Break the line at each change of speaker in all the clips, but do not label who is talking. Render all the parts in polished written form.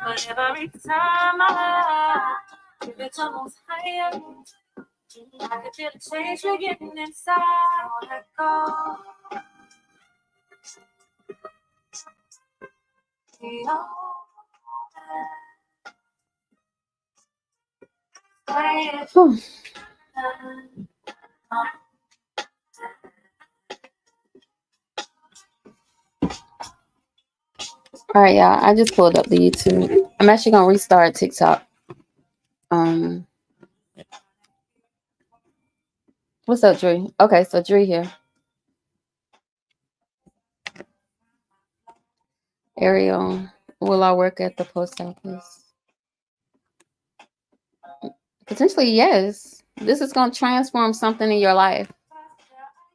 But every time I give it almost higher, I can feel the change beginning inside. I wanna go beyond that. Whew. All right, y'all. I just pulled up the YouTube. I'm actually gonna restart TikTok. Um, what's up, Dre? Okay, so Dre here. Ariel, will I work at the post office? Potentially, yes. This is gonna transform something in your life.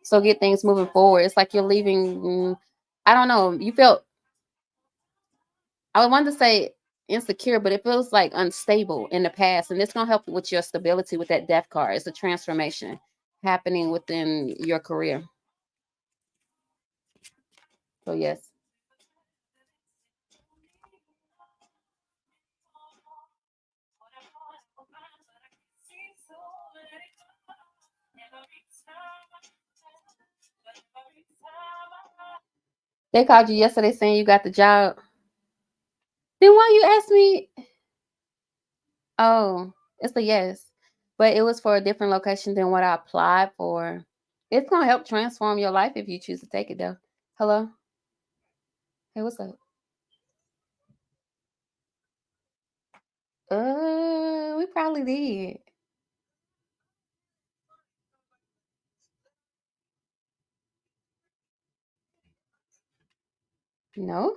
So get things moving forward. It's like you're leaving. I don't know. You felt. I would want to say insecure, but it feels like unstable in the past, and it's gonna help with your stability with that death card. It's a transformation happening within your career. So yes. They called you yesterday saying you got the job. Then why you ask me? Oh, it's a yes. But it was for a different location than what I applied for. It's gonna help transform your life if you choose to take it though. Hello? Hey, what's up? We probably did. No?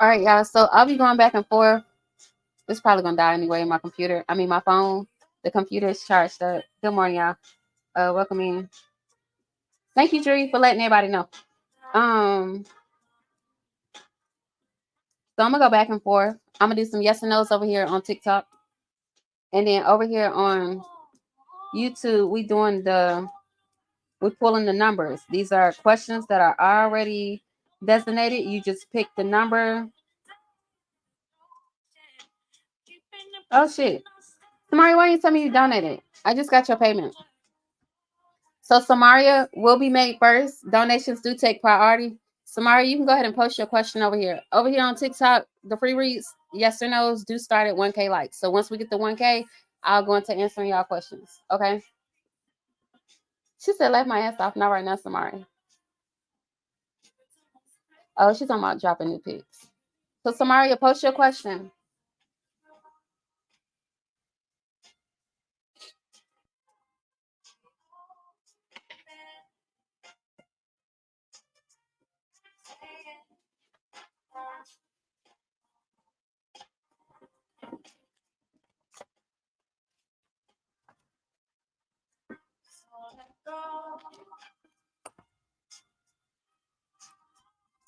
All right, y'all. So I'll be going back and forth. It's probably gonna die anyway. My computer. I mean, my phone. The computer is charged up. Good morning, y'all. Welcome in. Thank you, Dree, for letting everybody know. So I'm gonna go back and forth. I'm gonna do some yes and no's over here on TikTok, and then over here on YouTube, we're pulling the numbers. These are questions that are already designated. You just pick the number. Oh shit, Samaria, why you tell me you donated? I just got your payment. So Samaria will be made first. Donations do take priority. Samaria, you can go ahead and post your question over here. Over here on TikTok, the free reads, yes or no's, do start at 1K likes. So once we get to 1K, I'll go into answering y'all questions. Okay? She said, left my ass off. Not right now, Samaria. Oh, she's talking about dropping new pics. So Samaria, post your question.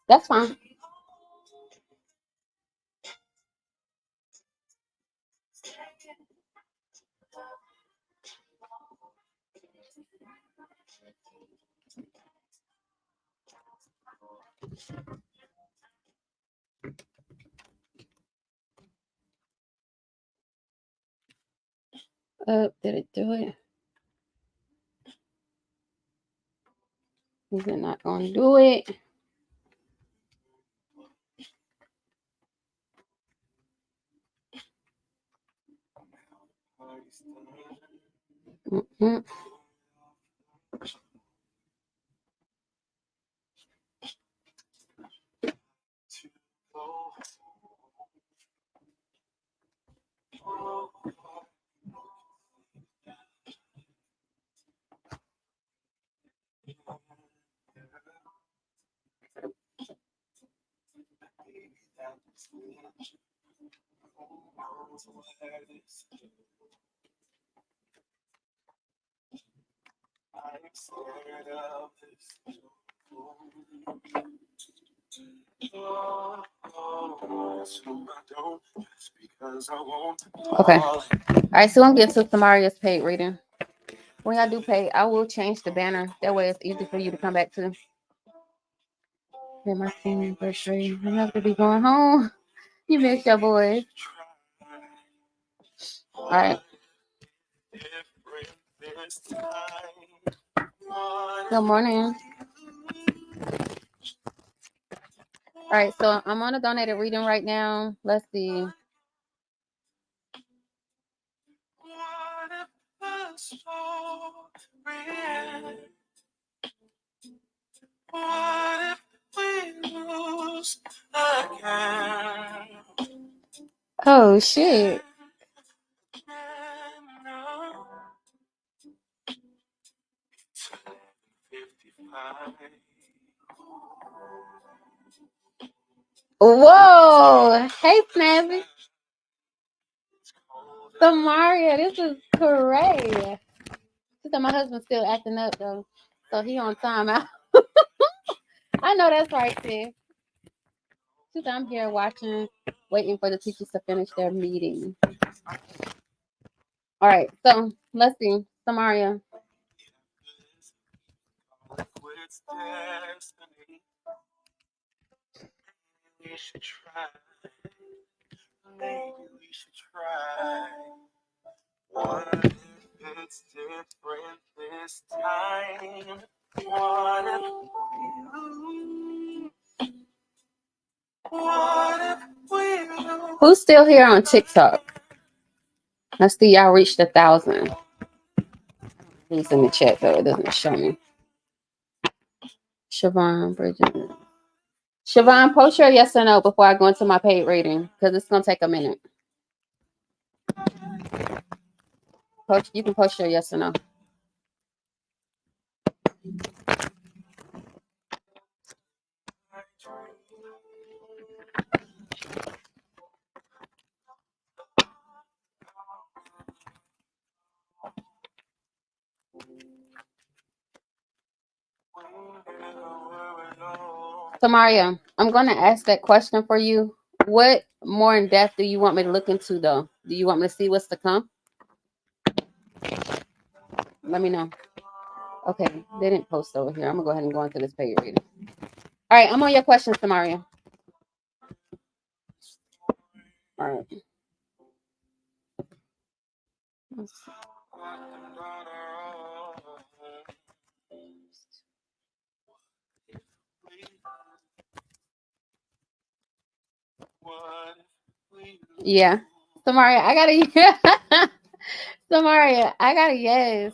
That's fine. Did it do it? Is it not going to do it? Mm-hmm. Okay. All right, so I'm getting to Samaria's paid reading. When I do pay, I will change the banner. That way it's easy for you to come back to. Yeah, my senior anniversary. I'm not gonna be going home. You missed your boys. All right. Good morning. All right, so I'm on a donated reading right now. Let's see. Oh shit. Whoa. Hey, Snappy. Samaria, this is great. She said my husband's still acting up though. So he on timeout. I know that's right, sis. She said I'm here watching, waiting for the teachers to finish their meeting. All right, so let's see. Samaria. We should try. Maybe we should try. What if it's different this time? What if we lose? Who's still here on TikTok? Let's see, y'all reached 1,000. He's in the chat though, it doesn't show me. Siobhan Bridget. Siobhan, post your yes or no before I go into my paid rating because it's gonna take a minute. You can post your yes or no. So Maria, I'm gonna ask that question for you. What more in depth do you want me to look into though? Do you want me to see what's to come? Let me know. Okay, they didn't post over here. I'm gonna go ahead and go into this page reading. All right, I'm on your questions, Samaria. All right. Yeah. Samaria, I got a Samaria, I got a yes.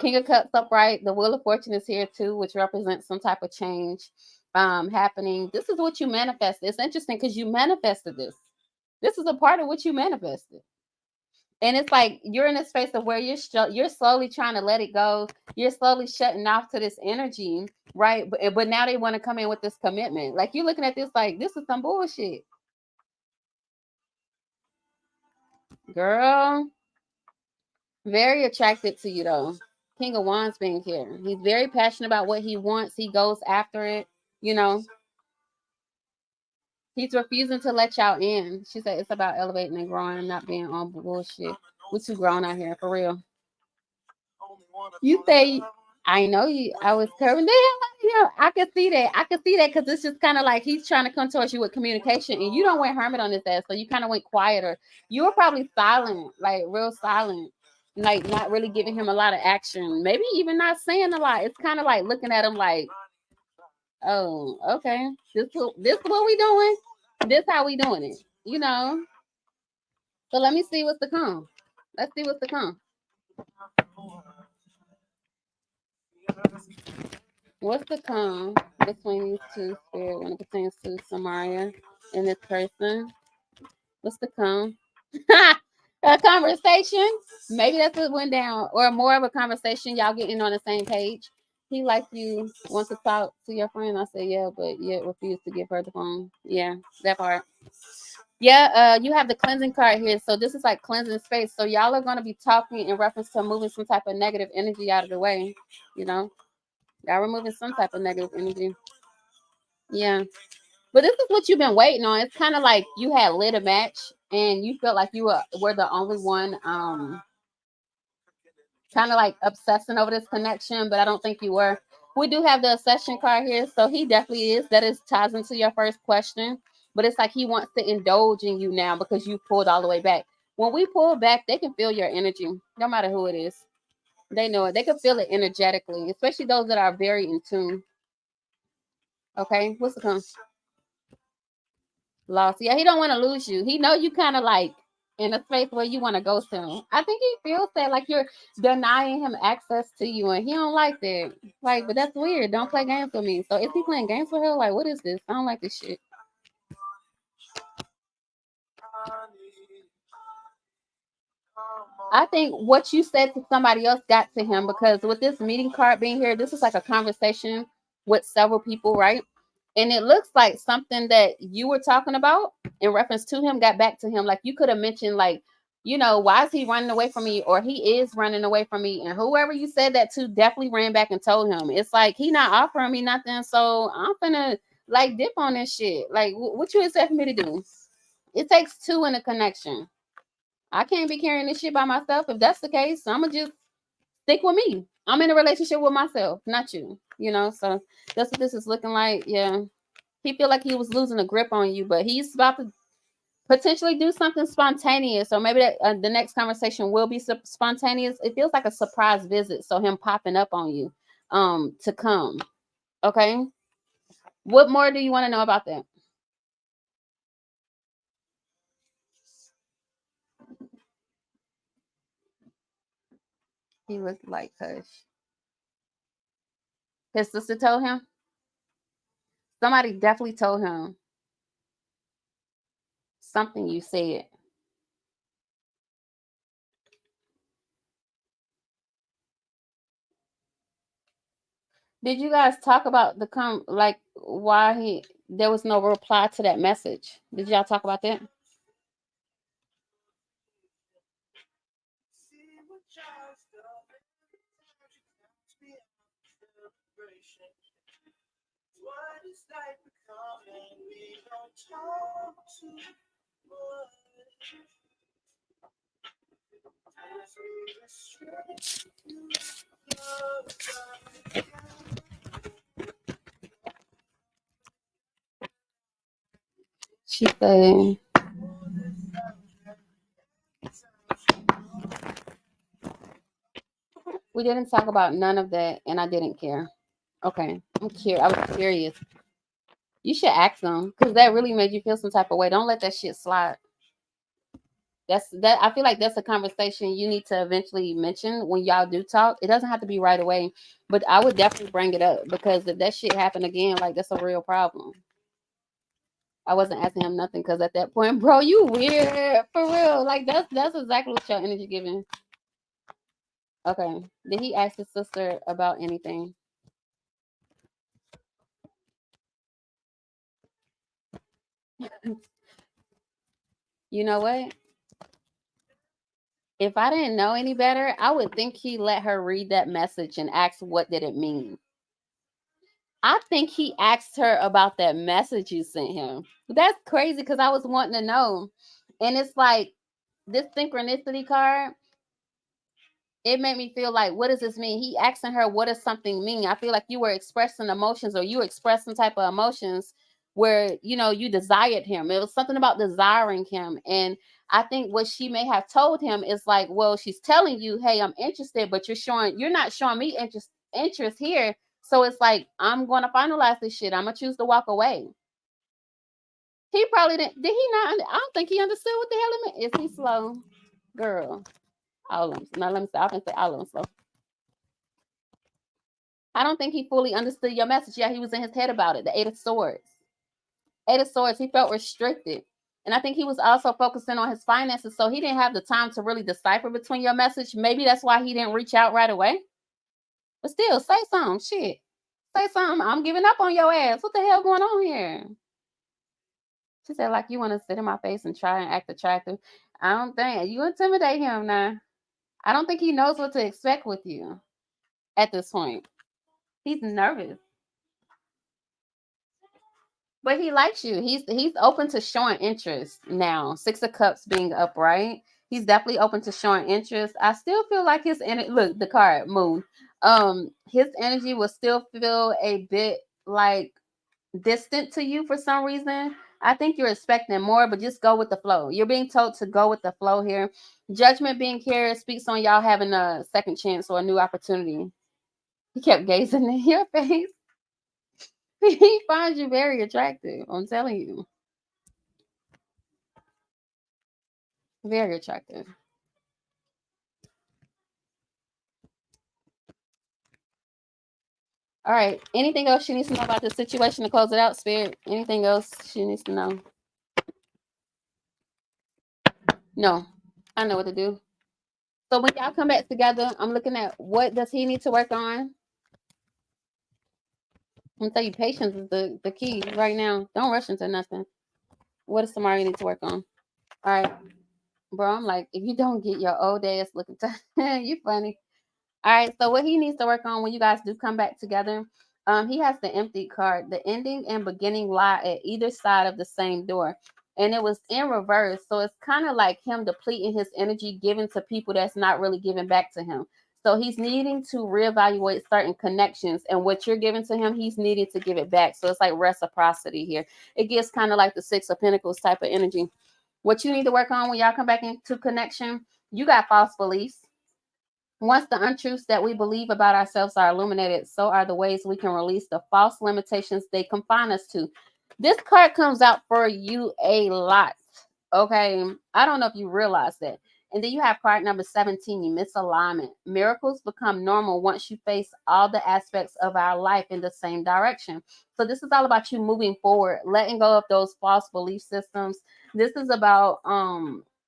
King of Cups upright. The Wheel of Fortune is here too, which represents some type of change happening. This is what you manifested. It's interesting because you manifested this. This is a part of what you manifested. And it's like you're in a space of where you're slowly trying to let it go. You're slowly shutting off to this energy, right? But now they want to come in with this commitment. Like you're looking at this like this is some bullshit, girl. Very attracted to you though. King of Wands being here. He's very passionate about what he wants. He goes after it. You know, he's refusing to let y'all in. She said it's about elevating and growing, not being on bullshit. We're too grown out here for real. You say I know you. I was curving. Yeah, I can see that. I can see that because it's just kind of like he's trying to come towards you with communication, and you don't went hermit on his ass, so you kind of went quieter. You were probably silent, like real silent, like not really giving him a lot of action. Maybe even not saying a lot. It's kind of like looking at him like, oh, okay, this what we doing. This how we doing it, you know. So let me see what's to come. Let's see what's to come. What's to come between these two spirit when it pertains to Samaria and this person? What's to come? A conversation. Maybe that's what went down, or more of a conversation. Y'all getting on the same page. He like you wants to talk to your friend. I said yeah, but yet refuse to give her the phone. Yeah, that part. Yeah, you have the cleansing card here. So this is like cleansing space. So y'all are gonna be talking in reference to moving some type of negative energy out of the way. You know, y'all removing some type of negative energy. Yeah. But this is what you've been waiting on. It's kind of like you had lit a match and you felt like you were the only one kind of like obsessing over this connection, but I don't think you were. We do have the obsession card here, so he definitely is. That is ties into your first question, but it's like he wants to indulge in you now because you pulled all the way back. When we pull back, they can feel your energy, no matter who it is. They know it. They can feel it energetically, especially those that are very in tune. Okay, what's the con? Lost. Yeah, he don't want to lose you. He know you kind of like in a space where you want to go soon. I think he feels that like you're denying him access to you, and he don't like that. Like, but that's weird. Don't play games with me. So is he playing games with her? Like, what is this? I don't like this shit. I think what you said to somebody else got to him because with this meeting card being here, this is like a conversation with several people, right? And it looks like something that you were talking about in reference to him got back to him. Like you could have mentioned, like, you know, why is he running away from me? Or he is running away from me. And whoever you said that to definitely ran back and told him. It's like he not offering me nothing. So I'm gonna like dip on this shit. Like what you expect me to do? It takes two in a connection. I can't be carrying this shit by myself. If that's the case, I'm gonna just stick with me. I'm in a relationship with myself, not you. You know, so that's what this is looking like. Yeah, he feel like he was losing a grip on you, but he's about to potentially do something spontaneous. Or maybe that, the next conversation will be spontaneous. It feels like a surprise visit, so him popping up on you, to come. Okay, what more do you want to know about that? He was like, "Hush." His sister told him. Somebody definitely told him something you said. Did you guys talk about the like why he there was no reply to that message? Did y'all talk about that? She said, we didn't talk about none of that, and I didn't care. Okay, I'm curious. I was curious. You should ask them because that really made you feel some type of way. Don't let that shit slide. That. I feel like that's a conversation you need to eventually mention when y'all do talk. It doesn't have to be right away, but I would definitely bring it up because if that shit happened again, like that's a real problem. I wasn't asking him nothing because at that point, bro, you weird for real. Like that's exactly what your energy giving. Okay. Did he ask his sister about anything? You know what? If I didn't know any better, I would think he let her read that message and ask what did it mean. I think he asked her about that message you sent him. That's crazy because I was wanting to know. And it's like this synchronicity card, it made me feel like, what does this mean? He asking her, what does something mean? I feel like you were expressing emotions or you expressed some type of emotions where, you desired him. It was something about desiring him. And I think what she may have told him is like, well, she's telling you, hey, I'm interested, but you're not showing me interest here. So it's like, I'm going to finalize this shit. I'm going to choose to walk away. He probably didn't. Did he not? I don't think he understood what the hell it meant. Is he slow? Girl. All of them. Now let me say, I can say all of them slow. I don't think he fully understood your message. Yeah, he was in his head about it. The Eight of Swords. Eight of Swords, he felt restricted. And I think he was also focusing on his finances. So he didn't have the time to really decipher between your message. Maybe that's why he didn't reach out right away. But still, say something. Shit. Say something. I'm giving up on your ass. What the hell going on here? She said, like, you want to sit in my face and try and act attractive. I don't think you intimidate him now. I don't think he knows what to expect with you at this point. He's nervous. But he likes you. He's open to showing interest now. Six of Cups being upright. He's definitely open to showing interest. I still feel like his energy, look, the card, Moon. His energy will still feel a bit like distant to you for some reason. I think you're expecting more, but just go with the flow. You're being told to go with the flow here. Judgment being here speaks on y'all having a second chance or a new opportunity. He kept gazing in your face. He finds you very attractive. I'm telling you. Very attractive. All right. Anything else she needs to know about the situation to close it out, Spirit? Anything else she needs to know? No. I know what to do. So when y'all come back together, I'm looking at what does he need to work on. I'm gonna tell you, patience is the key right now. Don't rush into nothing. What does Samari need to work on? All right, bro. I'm like, if you don't get your old ass looking, you funny. All right. So what he needs to work on when you guys do come back together, he has the empty card. The ending and beginning lie at either side of the same door, and it was in reverse. So it's kind of like him depleting his energy, giving to people that's not really giving back to him. So he's needing to reevaluate certain connections, and what you're giving to him, he's needing to give it back. So it's like reciprocity here. It gets kind of like the Six of Pentacles type of energy. What you need to work on when y'all come back into connection, you got false beliefs. Once the untruths that we believe about ourselves are illuminated, so are the ways we can release the false limitations they confine us to. This card comes out for you a lot. Okay. I don't know if you realize that. And then you have card number 17, misalignment. Miracles become normal once you face all the aspects of our life in the same direction. So this is all about you moving forward, letting go of those false belief systems. This is about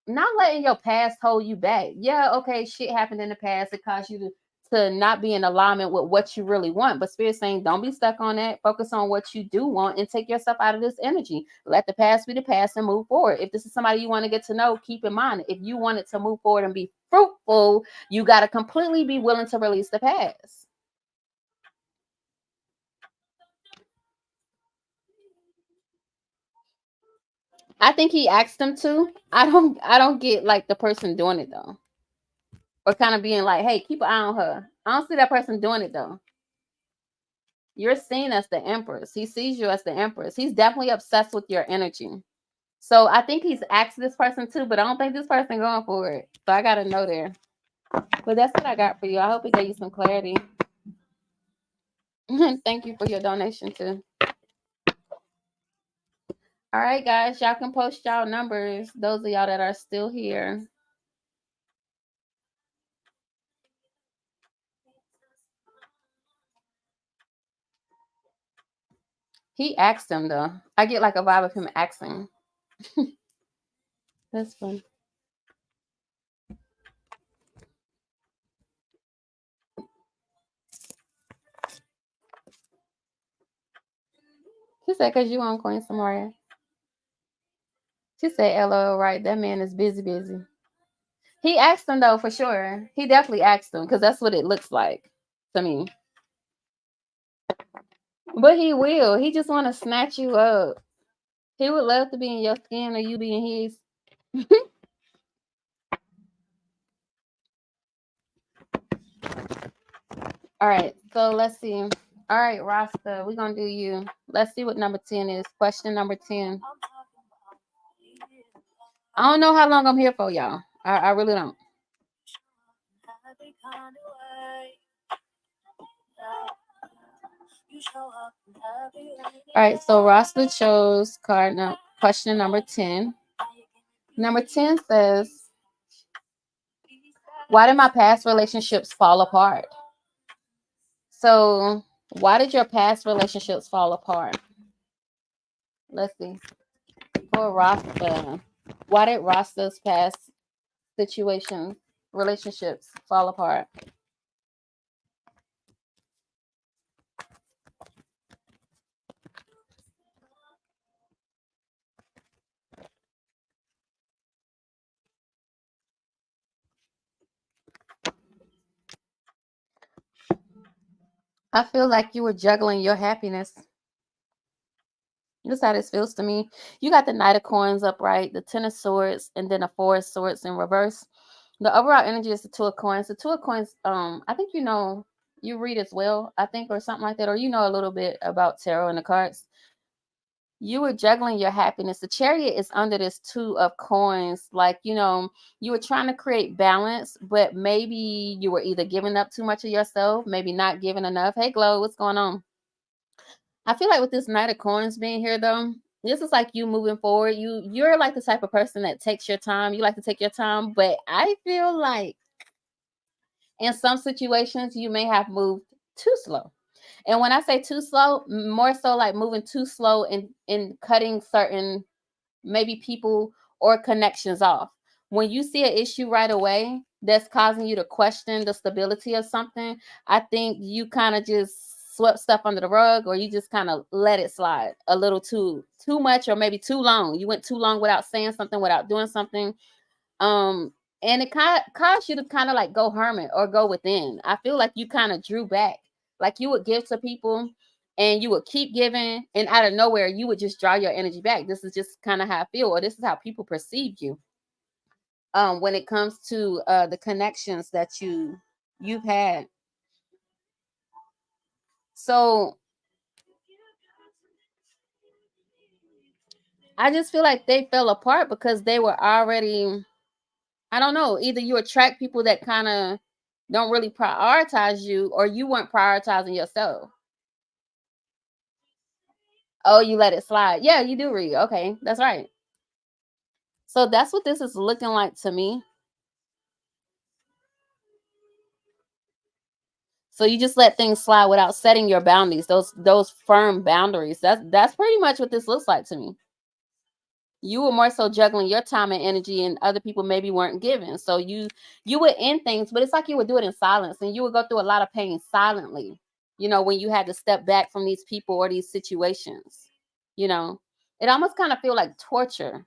not letting your past hold you back. Yeah, okay, shit happened in the past. It caused you to not be in alignment with what you really want. But Spirit saying, don't be stuck on that. Focus on what you do want and take yourself out of this energy. Let the past be the past and move forward. If this is somebody you want to get to know, keep in mind, if you want it to move forward and be fruitful, you got to completely be willing to release the past. I think he asked them to. I don't get like the person doing it though. Or kind of being like, hey, keep an eye on her. I don't see that person doing it though. You're seen as the empress. He sees you as the empress. He's definitely obsessed with your energy. So I think he's asked this person too, but I don't think this person going for it. So I gotta know there. But that's what I got for you. I hope it gave you some clarity. Thank you for your donation too. All right, guys, y'all can post y'all numbers. Those of y'all that are still here. He asked him though. I get like a vibe of him asking. That's fun. She said, "Cause you on Queen Samaria." She said, "LOL, right? That man is busy, busy." He asked him though for sure. He definitely asked him because that's what it looks like to me. But he will. He just want to snatch you up. He would love to be in your skin or you be in his. All right, so let's see. All right, Rasta, we're gonna do you. Let's see what number 10 is. Question number 10. I don't know how long I'm here for, y'all. I really don't. All right, so Rasta chose question number 10. Number 10 says, why did my past relationships fall apart? So, why did your past relationships fall apart? Let's see. For Rasta, why did Rasta's past situations, relationships fall apart? I feel like you were juggling your happiness. This is how this feels to me. You got the Knight of Coins upright, the Ten of Swords, and then a Four of Swords in reverse. The overall energy is the Two of Coins. The Two of Coins, I think you read as well, I think, or something like that, or you know a little bit about tarot and the cards. You were juggling your happiness. The Chariot is under this Two of Coins. Like, you were trying to create balance, but maybe you were either giving up too much of yourself, maybe not giving enough. Hey, Glow, what's going on? I feel like with this Knight of Coins being here though, this is like you moving forward. You're like the type of person that takes your time. You like to take your time, but I feel like in some situations you may have moved too slow. And when I say too slow, more so like moving too slow in cutting certain maybe people or connections off. When you see an issue right away that's causing you to question the stability of something, I think you kind of just swept stuff under the rug, or you just kind of let it slide a little too much, or maybe too long. You went too long without saying something, without doing something. And it caused you to kind of like go hermit or go within. I feel like you kind of drew back. Like you would give to people and you would keep giving, and out of nowhere you would just draw your energy back. This is just kind of how I feel, or this is how people perceive you when it comes to the connections that you've had. So I just feel like they fell apart because they were already, I don't know, either you attract people that kind of don't really prioritize you, or you weren't prioritizing yourself. Oh, you let it slide. Yeah, you do read. Okay, that's right. So that's what this is looking like to me. So you just let things slide without setting your boundaries, those firm boundaries. That's pretty much what this looks like to me. You were more so juggling your time and energy, and other people maybe weren't giving. So you would end things, but it's like you would do it in silence, and you would go through a lot of pain silently. When you had to step back from these people or these situations. It almost kind of feel like torture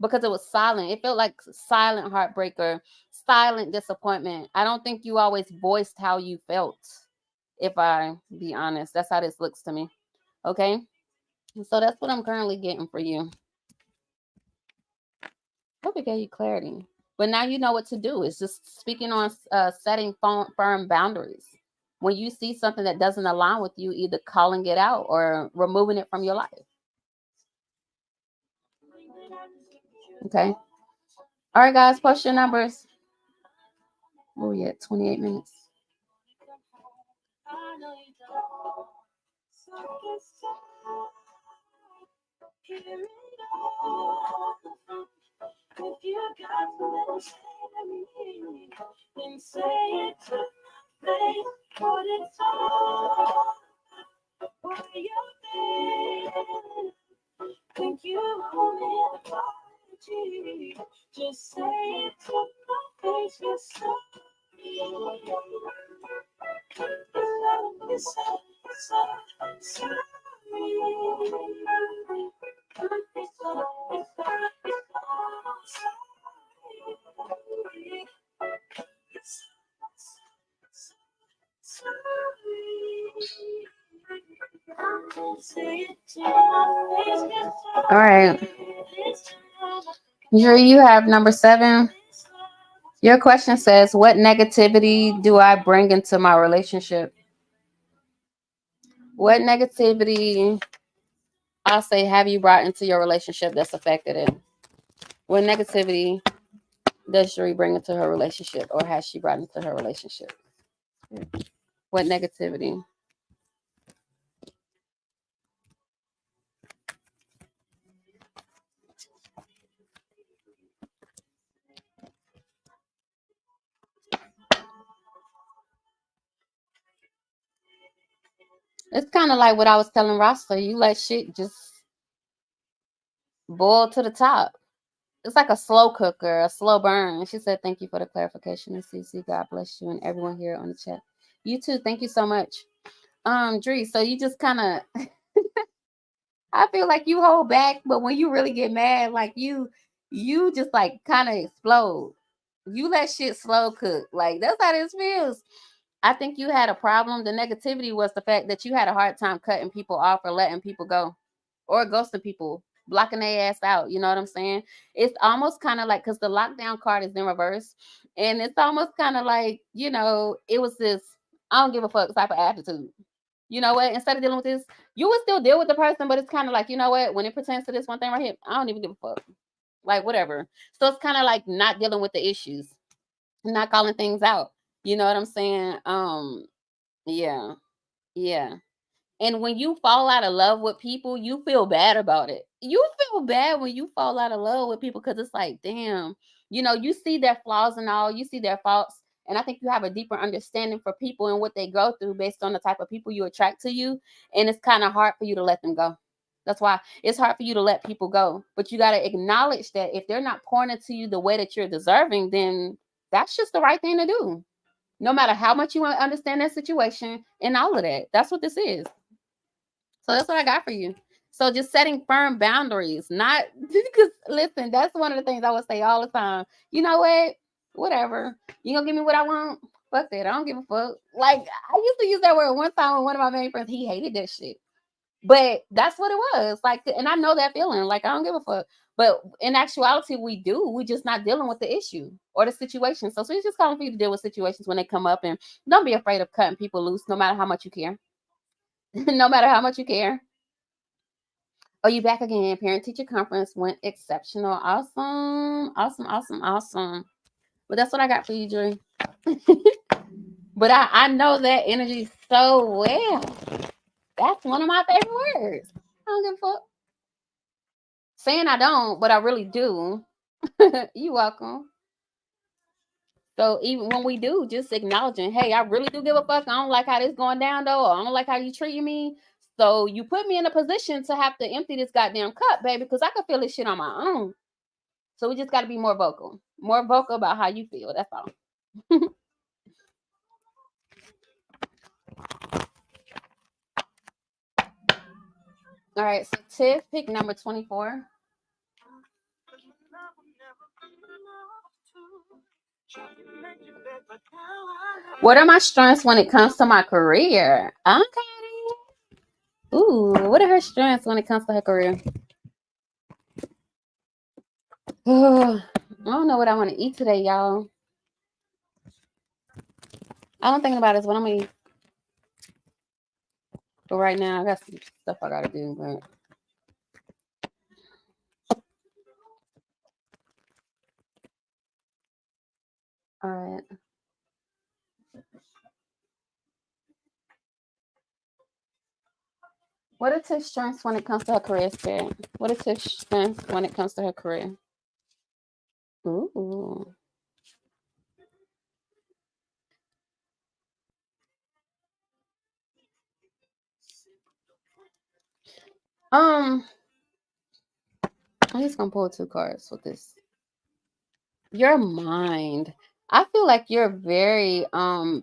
because it was silent. It felt like silent heartbreak or silent disappointment. I don't think you always voiced how you felt. If I be honest, that's how this looks to me. Okay, so that's what I'm currently getting for you. hope it gave you clarity. But now you know what to do. It's just speaking on setting firm boundaries. When you see something that doesn't align with you, either calling it out or removing it from your life. Okay. All right, guys, post your numbers. Oh, yeah, 28 minutes. If you got something to say to me, then say it to my face. What it's all what you feeling. Think you owe me an apology. Just say it to my face. You're sorry. You're sorry. All right. Drew, you have number 7. Your question says, what negativity do I bring into my relationship? What negativity, I'll say, have you brought into your relationship that's affected it? What negativity does Sheree bring into her relationship, or has she brought into her relationship? What negativity? It's kind of like what I was telling Rasta. You let shit just boil to the top. It's like a slow cooker, a slow burn. She said, thank you for the clarification. And CC, God bless you and everyone here on the chat. You too. Thank you so much. Dree, so you just kind of, I feel like you hold back, but when you really get mad, like you just like kind of explode. You let shit slow cook. Like that's how this feels. I think you had a problem. The negativity was the fact that you had a hard time cutting people off or letting people go or ghosting people, blocking their ass out. You know what I'm saying? It's almost kind of like, because the lockdown card is in reverse. And it's almost kind of like, it was this, I don't give a fuck type of attitude. You know what? Instead of dealing with this, you would still deal with the person, but it's kind of like, you know what? When it pertains to this one thing right here, I don't even give a fuck. Like, whatever. So it's kind of like not dealing with the issues, not calling things out. You know what I'm saying? Yeah. Yeah. And when you fall out of love with people, you feel bad about it. You feel bad when you fall out of love with people because it's like, damn, you see their flaws and all, you see their faults. And I think you have a deeper understanding for people and what they go through based on the type of people you attract to you. And it's kind of hard for you to let them go. That's why it's hard for you to let people go. But you got to acknowledge that if they're not pouring into you the way that you're deserving, then that's just the right thing to do. No matter how much you want to understand that situation and all of that. That's what this is. So that's what I got for you. So just setting firm boundaries, not because listen, that's one of the things I would say all the time. You know what? Whatever. You gonna give me what I want? Fuck that. I don't give a fuck. Like I used to use that word one time with one of my main friends. He hated that shit. But that's what it was. Like, and I know that feeling. Like I don't give a fuck. But in actuality, we do. We just not dealing with the issue or the situation. So it's just calling for you to deal with situations when they come up, and don't be afraid of cutting people loose, no matter how much you care. No matter how much you care. Oh, you back again. Parent teacher conference went exceptional. Awesome. Awesome. Awesome. Awesome. But that's what I got for you, Drew. But I know that energy so well. That's one of my favorite words. I don't give a fuck. Saying I don't, but I really do. You welcome. So even when we do, just acknowledging, hey, I really do give a fuck. I don't like how this going down though. Or I don't like how you treating me. So you put me in a position to have to empty this goddamn cup, baby, because I can feel this shit on my own. So we just got to be more vocal about how you feel. That's all. All right. So Tiff, pick number 24. What are my strengths when it comes to my career? Okay. Ooh, what are her strengths when it comes to her career? I don't know what I want to eat today, y'all. I don't think about it. What I'm gonna eat. But right now, I got some stuff I gotta do. But all right. What is his strengths when it comes to her career, Spirit? What is his strength when it comes to her career? Ooh. Um, I'm just gonna pull 2 cards with this. Your mind. I feel like you're very I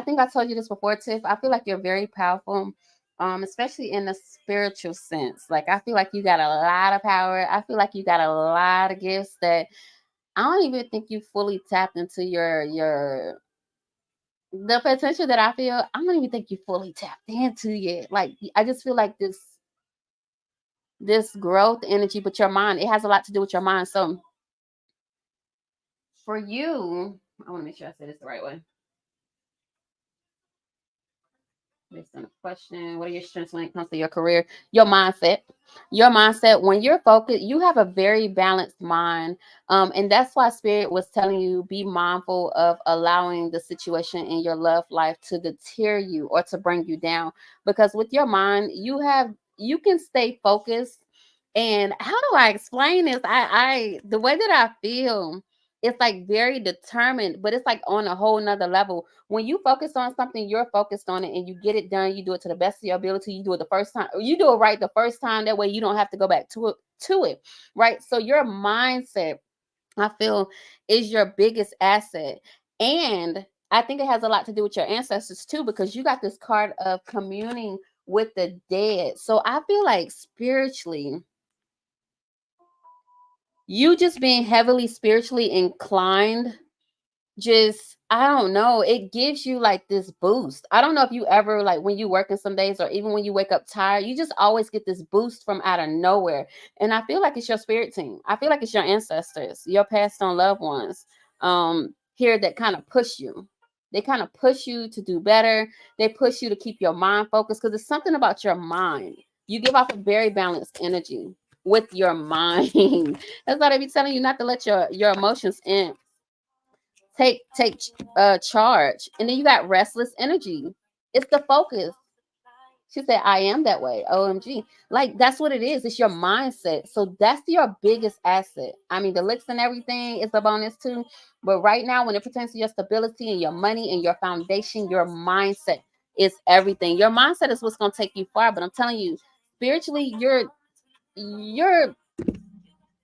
think I told you this before, Tiff. I feel like you're very powerful, especially in the spiritual sense. Like I feel like you got a lot of power. I feel like you got a lot of gifts that I don't even think you fully tapped into your the potential that I feel. I don't even think you fully tapped into yet. Like I just feel like this growth energy, but your mind, it has a lot to do with your mind. So for you, I want to make sure I say this the right way. Based on the question, what are your strengths when it comes to your career? Your mindset. Your mindset. When you're focused, you have a very balanced mind. And that's why Spirit was telling you be mindful of allowing the situation in your love life to deter you or to bring you down. Because with your mind, you can stay focused. And how do I explain this? I the way that I feel, it's like very determined, but it's like on a whole nother level. When you focus on something, you're focused on it and you get it done. You do it to the best of your ability. You do it the first time. You do it right the first time. That way you don't have to go back to it. Right. So your mindset, I feel, is your biggest asset. And I think it has a lot to do with your ancestors too, because you got this card of communing with the dead. So I feel like spiritually, you just being heavily spiritually inclined, just I don't know, it gives you like this boost. I don't know if you ever, like when you working some days or even when you wake up tired, you just always get this boost from out of nowhere. And I feel like it's your spirit team. I feel like it's your ancestors, your passed on loved ones, here that kind of push you. They kind of push you to do better. They push you to keep your mind focused because it's something about your mind. You give off a very balanced energy with your mind. That's why they be telling you not to let your emotions in take charge. And then you got restless energy. It's the focus. She said, I am that way. OMG. Like that's what it is. It's your mindset. So that's your biggest asset. I mean, the licks and everything is a bonus too. But right now, when it pertains to your stability and your money and your foundation, your mindset is everything. Your mindset is what's gonna take you far. But I'm telling you, spiritually, you're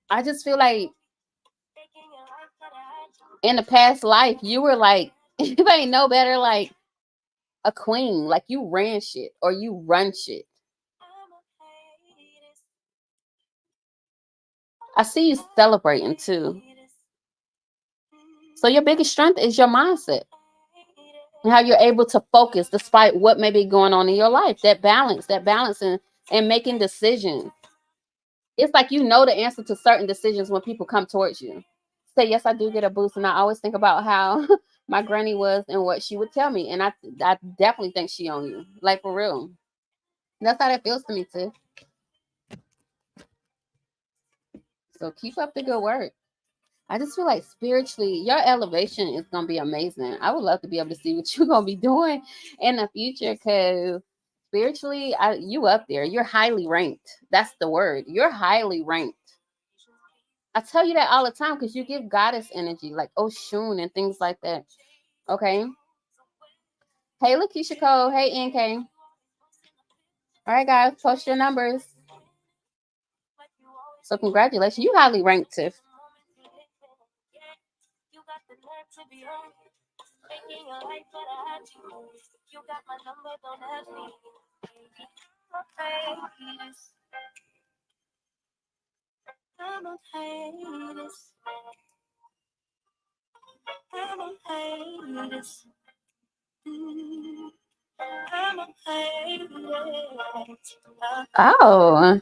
I just feel like in the past life, you were like, if ain't no better, like a queen, like you ran shit or you run shit. I see you celebrating too. So your biggest strength is your mindset and how you're able to focus despite what may be going on in your life. That balance and making decisions. It's like you know the answer to certain decisions when people come towards you. Say, yes, I do get a boost. And I always think about how my granny was and what she would tell me. And I definitely think she on you. Like for real. That's how that feels to me too. So keep up the good work. I just feel like spiritually, your elevation is gonna be amazing. I would love to be able to see what you're gonna be doing in the future because spiritually, you up there. You're highly ranked. That's the word. You're highly ranked. I tell you that all the time because you give goddess energy, like Oshun and things like that. Okay. Hey, Lakeisha Cole. Hey, NK. All right, guys, post your numbers. So congratulations, you highly ranked, Tiff. Oh.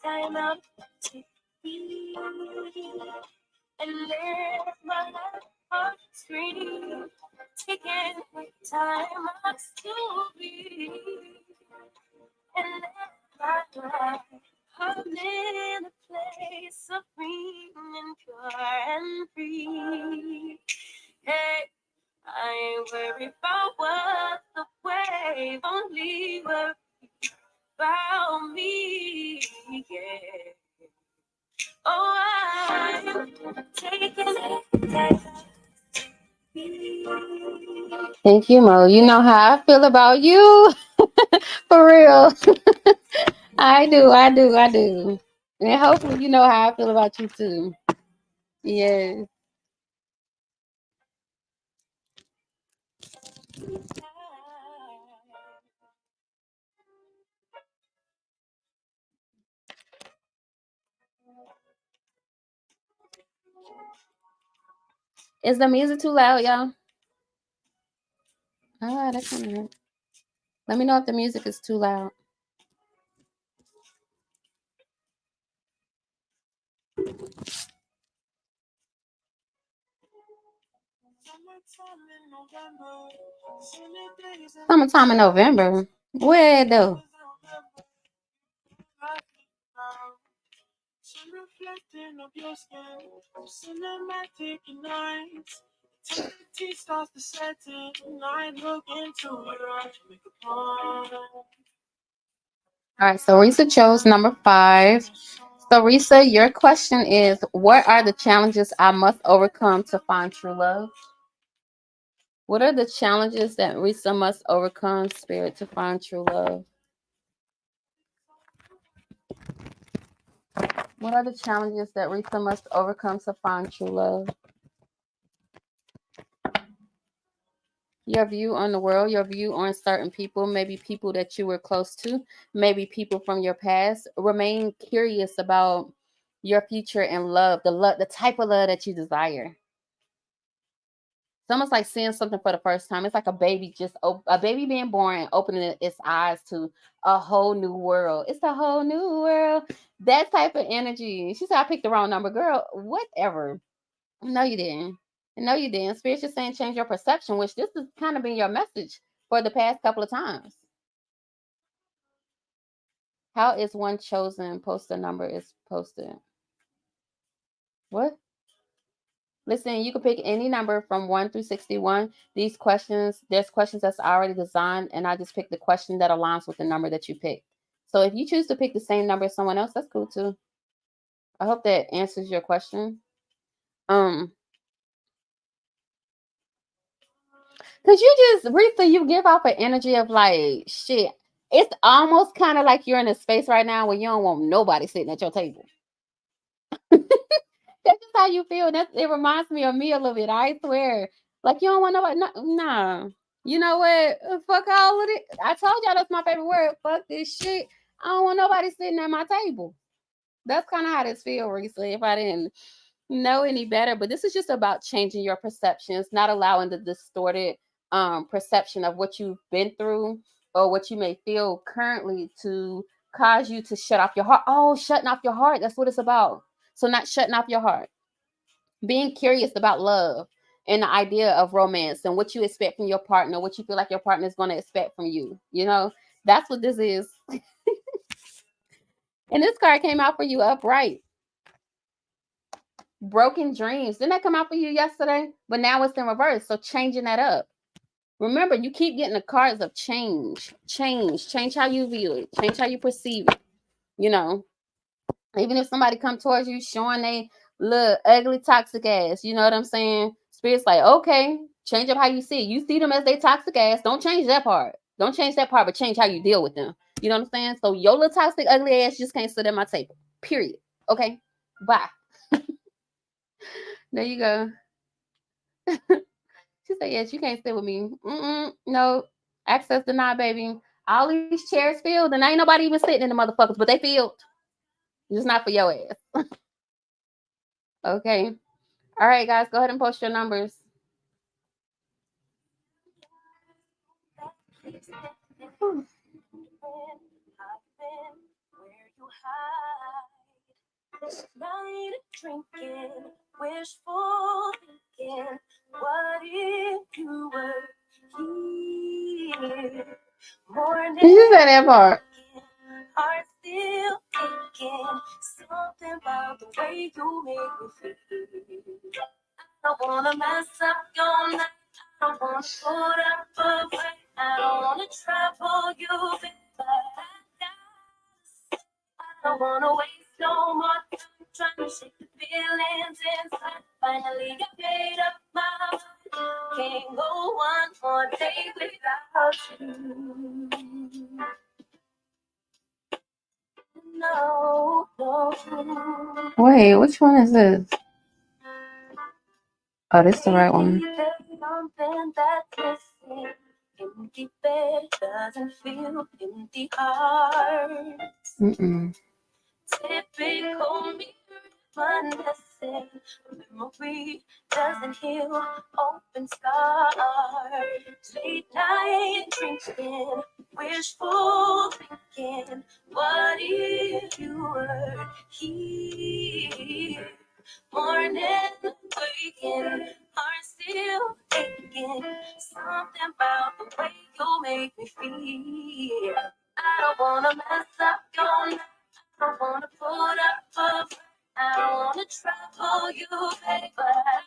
time out to be and live my heart free. Taking time out to be and live my life. I'm in a place of green and pure and free. Hey, I ain't worried about what the wave only worry about me. Yeah. Oh, I'm taking it. Thank you, Mo. You know how I feel about you. For real. I do. And hopefully you know how I feel about you too. Yes. Is the music too loud, y'all? Ah, that's kind of. Let me know if the music is too loud. Summertime in November. Where though? Reflecting of your skin, cinematic nights. Eternity starts to set in, and I look into your eyes, make a point. All right, so Risa chose number 5. So Risa, your question is, what are the challenges I must overcome to find true love? What are the challenges that Risa must overcome, Spirit, to find true love? What are the challenges that Risa must overcome to find true love? Your view on the world, your view on certain people, maybe people that you were close to, maybe people from your past. Remain curious about your future and love, the type of love that you desire. It's almost like seeing something for the first time. It's like a baby a baby being born and opening its eyes to a whole new world. It's a whole new world. That type of energy. She said I picked the wrong number, girl. Whatever. No, you didn't. No, you didn't. Spirit's just saying change your perception, which this has kind of been your message for the past couple of times. How is one chosen? Post a number is posted. What? Listen, you can pick any number from 1 through 61. These questions, there's questions that's already designed, and I just pick the question that aligns with the number that you picked. So if you choose to pick the same number as someone else, that's cool too. I hope that answers your question. Cause you just Rita, you give off an energy of like shit. It's almost kind of like you're in a space right now where you don't want nobody sitting at your table. That's just how you feel. It reminds me of me a little bit. I swear. Like you don't want nobody. Nah. You know what? Fuck all of it. I told y'all that's my favorite word. Fuck this shit. I don't want nobody sitting at my table. That's kind of how this feel recently. If I didn't know any better, but this is just about changing your perceptions, not allowing the distorted perception of what you've been through or what you may feel currently to cause you to shut off your heart. Oh, shutting off your heart. That's what it's about. So not shutting off your heart, being curious about love and the idea of romance and what you expect from your partner, what you feel like your partner is going to expect from you. You know, that's what this is. And this card came out for you upright. Broken dreams. Didn't that come out for you yesterday? But now it's in reverse. So changing that up. Remember, you keep getting the cards of change. Change how you view it. Change how you perceive it. You know, even if somebody come towards you showing they little ugly toxic ass, you know what I'm saying? Spirit's like, okay, change up how you see it. You see them as they toxic ass. Don't change that part. Don't change that part, but change how you deal with them. You know what I'm saying? So your little toxic ugly ass just can't sit at my table. Period. Okay. Bye. There you go. She said, yes, you can't sit with me. No. Access denied, baby. All these chairs filled, and ain't nobody even sitting in the motherfuckers, but they filled. Just not for your ass. Okay. All right, guys, go ahead and post your numbers. Night drinking, wishful thinking. What if you were here? Morning. Did you say that part? Heart still aching. Something about the way you make me feel. I don't wanna mess up your night. I don't wanna put up a fight. I don't wanna trouble you, but I don't wanna waste no more time trying to shake the feelings inside. Finally, I made up my mind. Can't go one more day without you. No, no. Wait, which one is this? Oh, this is the right one. Something that's missing. Empty bed doesn't feel empty heart. Typical me, unnecessary. Memory doesn't heal open scars. Late night drinking, wishful thinking. What if you were here? Morning waking, heart still aching. Something about the way you make me feel. I don't wanna mess up your night. I don't wanna put up a fight. I don't wanna trouble you, baby, but I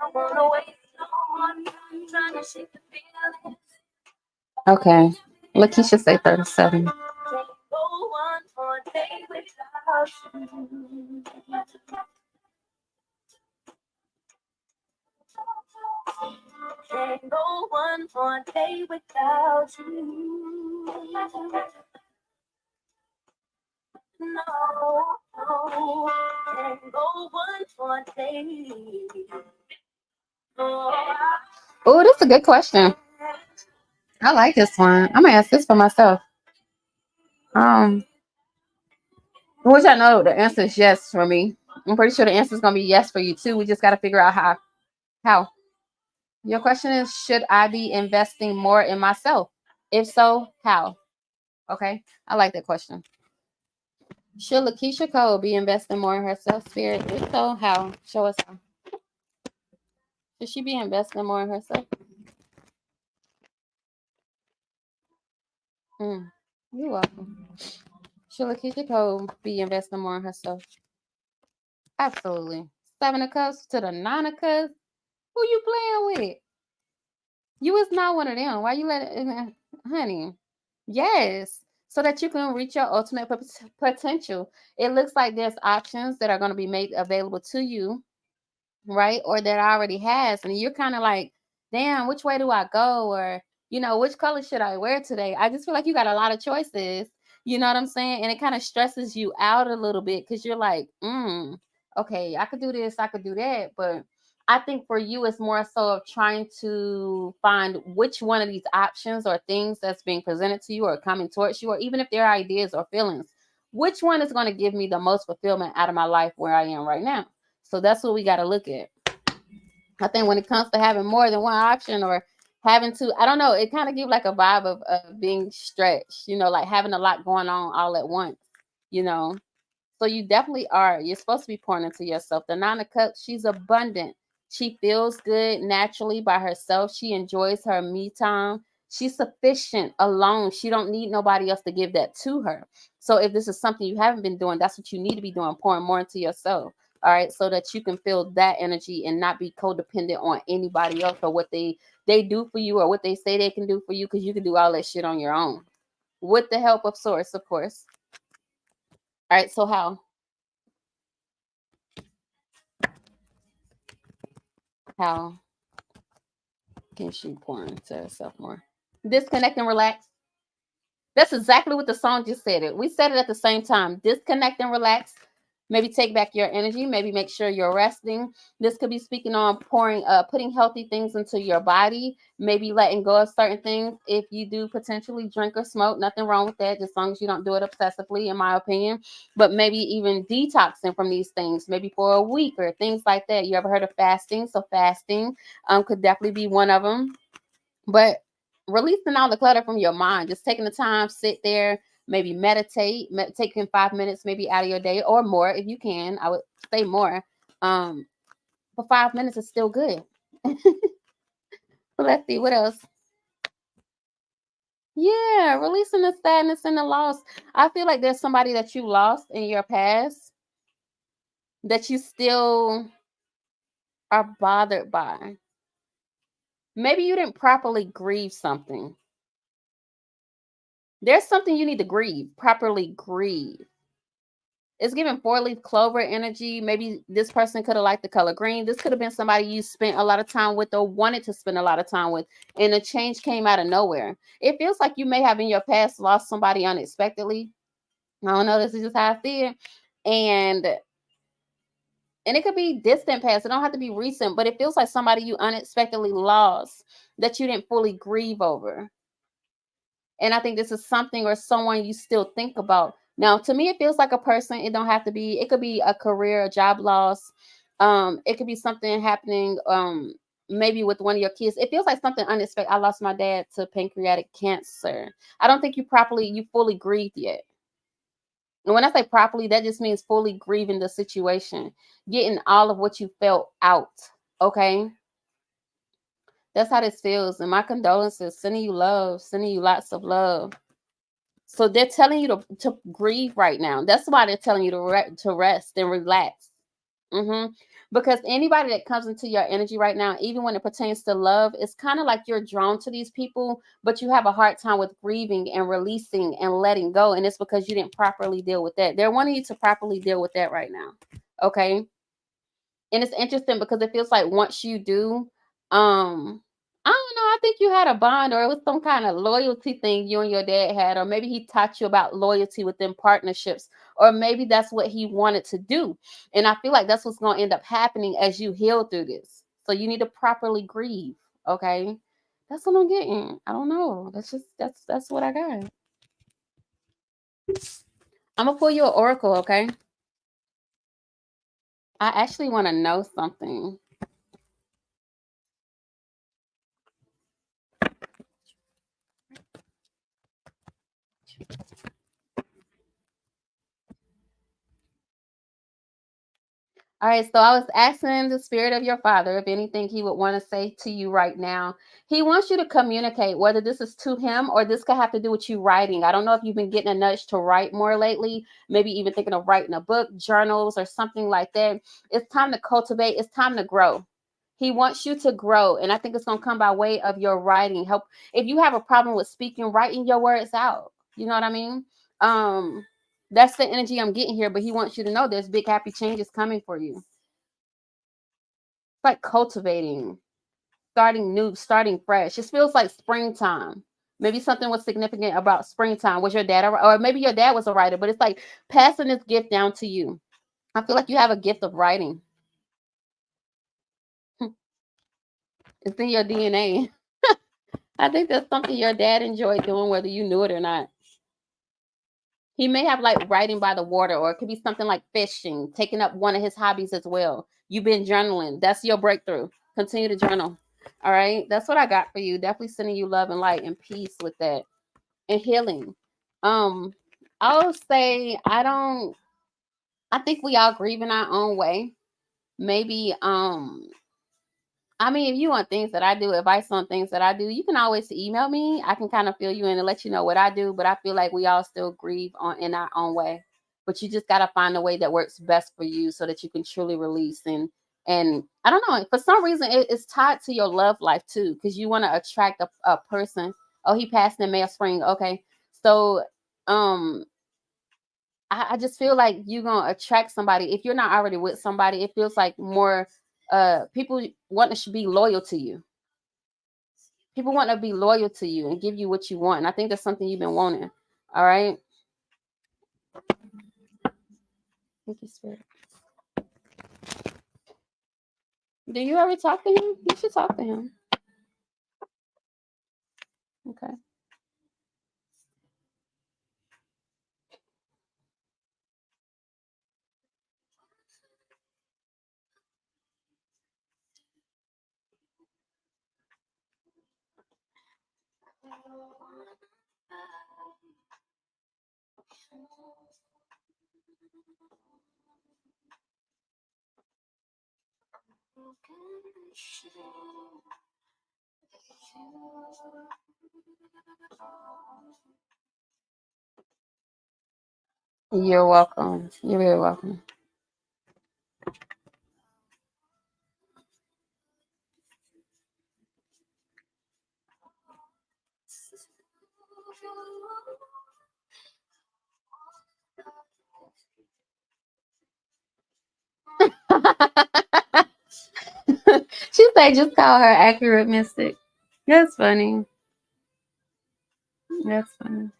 don't wanna waste no more time trying to shake the feeling. Okay. Lakeisha say 37. Can't go one more day without you. Can't go one more day without you. No, no, can't go one more day. Oh, that's a good question. I like this one. I'm gonna ask this for myself. Which I know the answer is yes for me. I'm pretty sure the answer is gonna be yes for you too. We just gotta figure out how. How? Your question is, should I be investing more in myself? If so, how? Okay, I like that question. Should Lakeisha Cole be investing more in herself, Spirit? If so, how? Show us how. Should she be investing more in herself? You're welcome. Should Lakeisha Cole be investing more in herself? Absolutely. 7 of Cups to the 9 of Cups. Who you playing with? You is not one of them. Why you let it, honey? Yes, so that you can reach your ultimate potential. It looks like there's options that are going to be made available to you, right? Or that already has, and you're kind of like, damn, which way do I go? Or, which color should I wear today? I just feel like you got a lot of choices. You know what I'm saying? And it kind of stresses you out a little bit because you're like, okay, I could do this, I could do that. But I think for you, it's more so of trying to find which one of these options or things that's being presented to you or coming towards you, or even if they're ideas or feelings, which one is going to give me the most fulfillment out of my life where I am right now? So that's what we got to look at. I think when it comes to having more than one option or having to, I don't know, it kind of gives like a vibe of being stretched, like having a lot going on all at once, So you definitely are. You're supposed to be pouring into yourself. The 9 of Cups, she's abundant. She feels good naturally by herself. She enjoys her me time. She's sufficient alone. She don't need nobody else to give that to her. So if this is something you haven't been doing, that's what you need to be doing, pouring more into yourself. All right, so that you can feel that energy and not be codependent on anybody else or what they do for you or what they say they can do for you, because you can do all that shit on your own with the help of Source, of course. All right, so how can she pour into herself more? Disconnect and relax. That's exactly what the song just said. It. We said it at the same time. Disconnect and relax. Maybe take back your energy. Maybe make sure you're resting. This could be speaking on putting healthy things into your body. Maybe letting go of certain things. If you do potentially drink or smoke, nothing wrong with that, just as long as you don't do it obsessively, in my opinion. But maybe even detoxing from these things, maybe for a week or things like that. You ever heard of fasting? So fasting could definitely be one of them. But releasing all the clutter from your mind, just taking the time, sit there, maybe meditate, taking 5 minutes maybe out of your day or more if you can. I would say more. Um, but 5 minutes is still good. But let's see what else. Yeah, releasing the sadness and the loss. I feel like there's somebody that you lost in your past that you still are bothered by. Maybe you didn't properly grieve something. There's something you need to grieve, properly grieve. It's giving four-leaf clover energy. Maybe this person could have liked the color green. This could have been somebody you spent a lot of time with or wanted to spend a lot of time with, and the change came out of nowhere. It feels like you may have in your past lost somebody unexpectedly. I don't know. This is just how I see it, and it could be distant past. It don't have to be recent, but it feels like somebody you unexpectedly lost that you didn't fully grieve over. And I think this is something or someone you still think about. Now, to me, it feels like a person. It don't have to be. It could be a career, a job loss. It could be something happening. Maybe with one of your kids. It feels like something unexpected. I lost my dad to pancreatic cancer. I don't think you fully grieved yet. And when I say properly, that just means fully grieving the situation, getting all of what you felt out. Okay. That's how this feels. And my condolences, sending you love, sending you lots of love. So they're telling you to grieve right now. That's why they're telling you to rest and relax. Because anybody that comes into your energy right now, even when it pertains to love, it's kind of like you're drawn to these people, but you have a hard time with grieving and releasing and letting go. And it's because you didn't properly deal with that. They're wanting you to properly deal with that right now. Okay. And it's interesting because it feels like once you do, I don't know, I think you had a bond or it was some kind of loyalty thing you and your dad had, or maybe he taught you about loyalty within partnerships, or maybe that's what he wanted to do. And I feel like that's what's going to end up happening as you heal through this. So you need to properly grieve. Okay. That's what I'm getting. I don't know. That's what I got. I'm gonna pull you an oracle, okay? I actually want to know something. All right, so I was asking the spirit of your father if anything he would want to say to you right now. He wants you to communicate, whether this is to him or this could have to do with you writing. I don't know if you've been getting a nudge to write more lately, maybe even thinking of writing a book, journals, or something like that. It's time to cultivate, it's time to grow. He wants you to grow, and I think it's going to come by way of your writing. Help if you have a problem with speaking, writing your words out. You know what I mean? Um, that's the energy I'm getting here, but he wants you to know there's big happy changes coming for you. It's like cultivating, starting new, starting fresh. It feels like springtime. Maybe something was significant about springtime. Was your dad, or maybe your dad was a writer, but it's like passing this gift down to you. I feel like you have a gift of writing. It's in your DNA. I think that's something your dad enjoyed doing, whether you knew it or not. He may have like writing by the water, or it could be something like fishing, taking up one of his hobbies as well. You've been journaling. That's your breakthrough. Continue to journal. All right. That's what I got for you. Definitely sending you love and light and peace with that and healing. Um, I'll say I think we all grieve in our own way. Maybe I mean, if you want things that I do, advice on things that I do, you can always email me. I can kind of fill you in and let you know what I do. But I feel like we all still grieve on in our own way. But you just gotta find a way that works best for you so that you can truly release and I don't know. For some reason, it's tied to your love life too, because you want to attract a person. Oh, he passed in May or spring. Okay, so um, I just feel like you're gonna attract somebody. If you're not already with somebody, it feels like more people want to be loyal to you. People want to be loyal to you and give you what you want. And I think that's something you've been wanting. All right. Thank you, Spirit. Do you ever talk to him? You should talk to him. Okay. You're welcome. You're very welcome. She said just call her accurate mystic. That's funny. That's funny.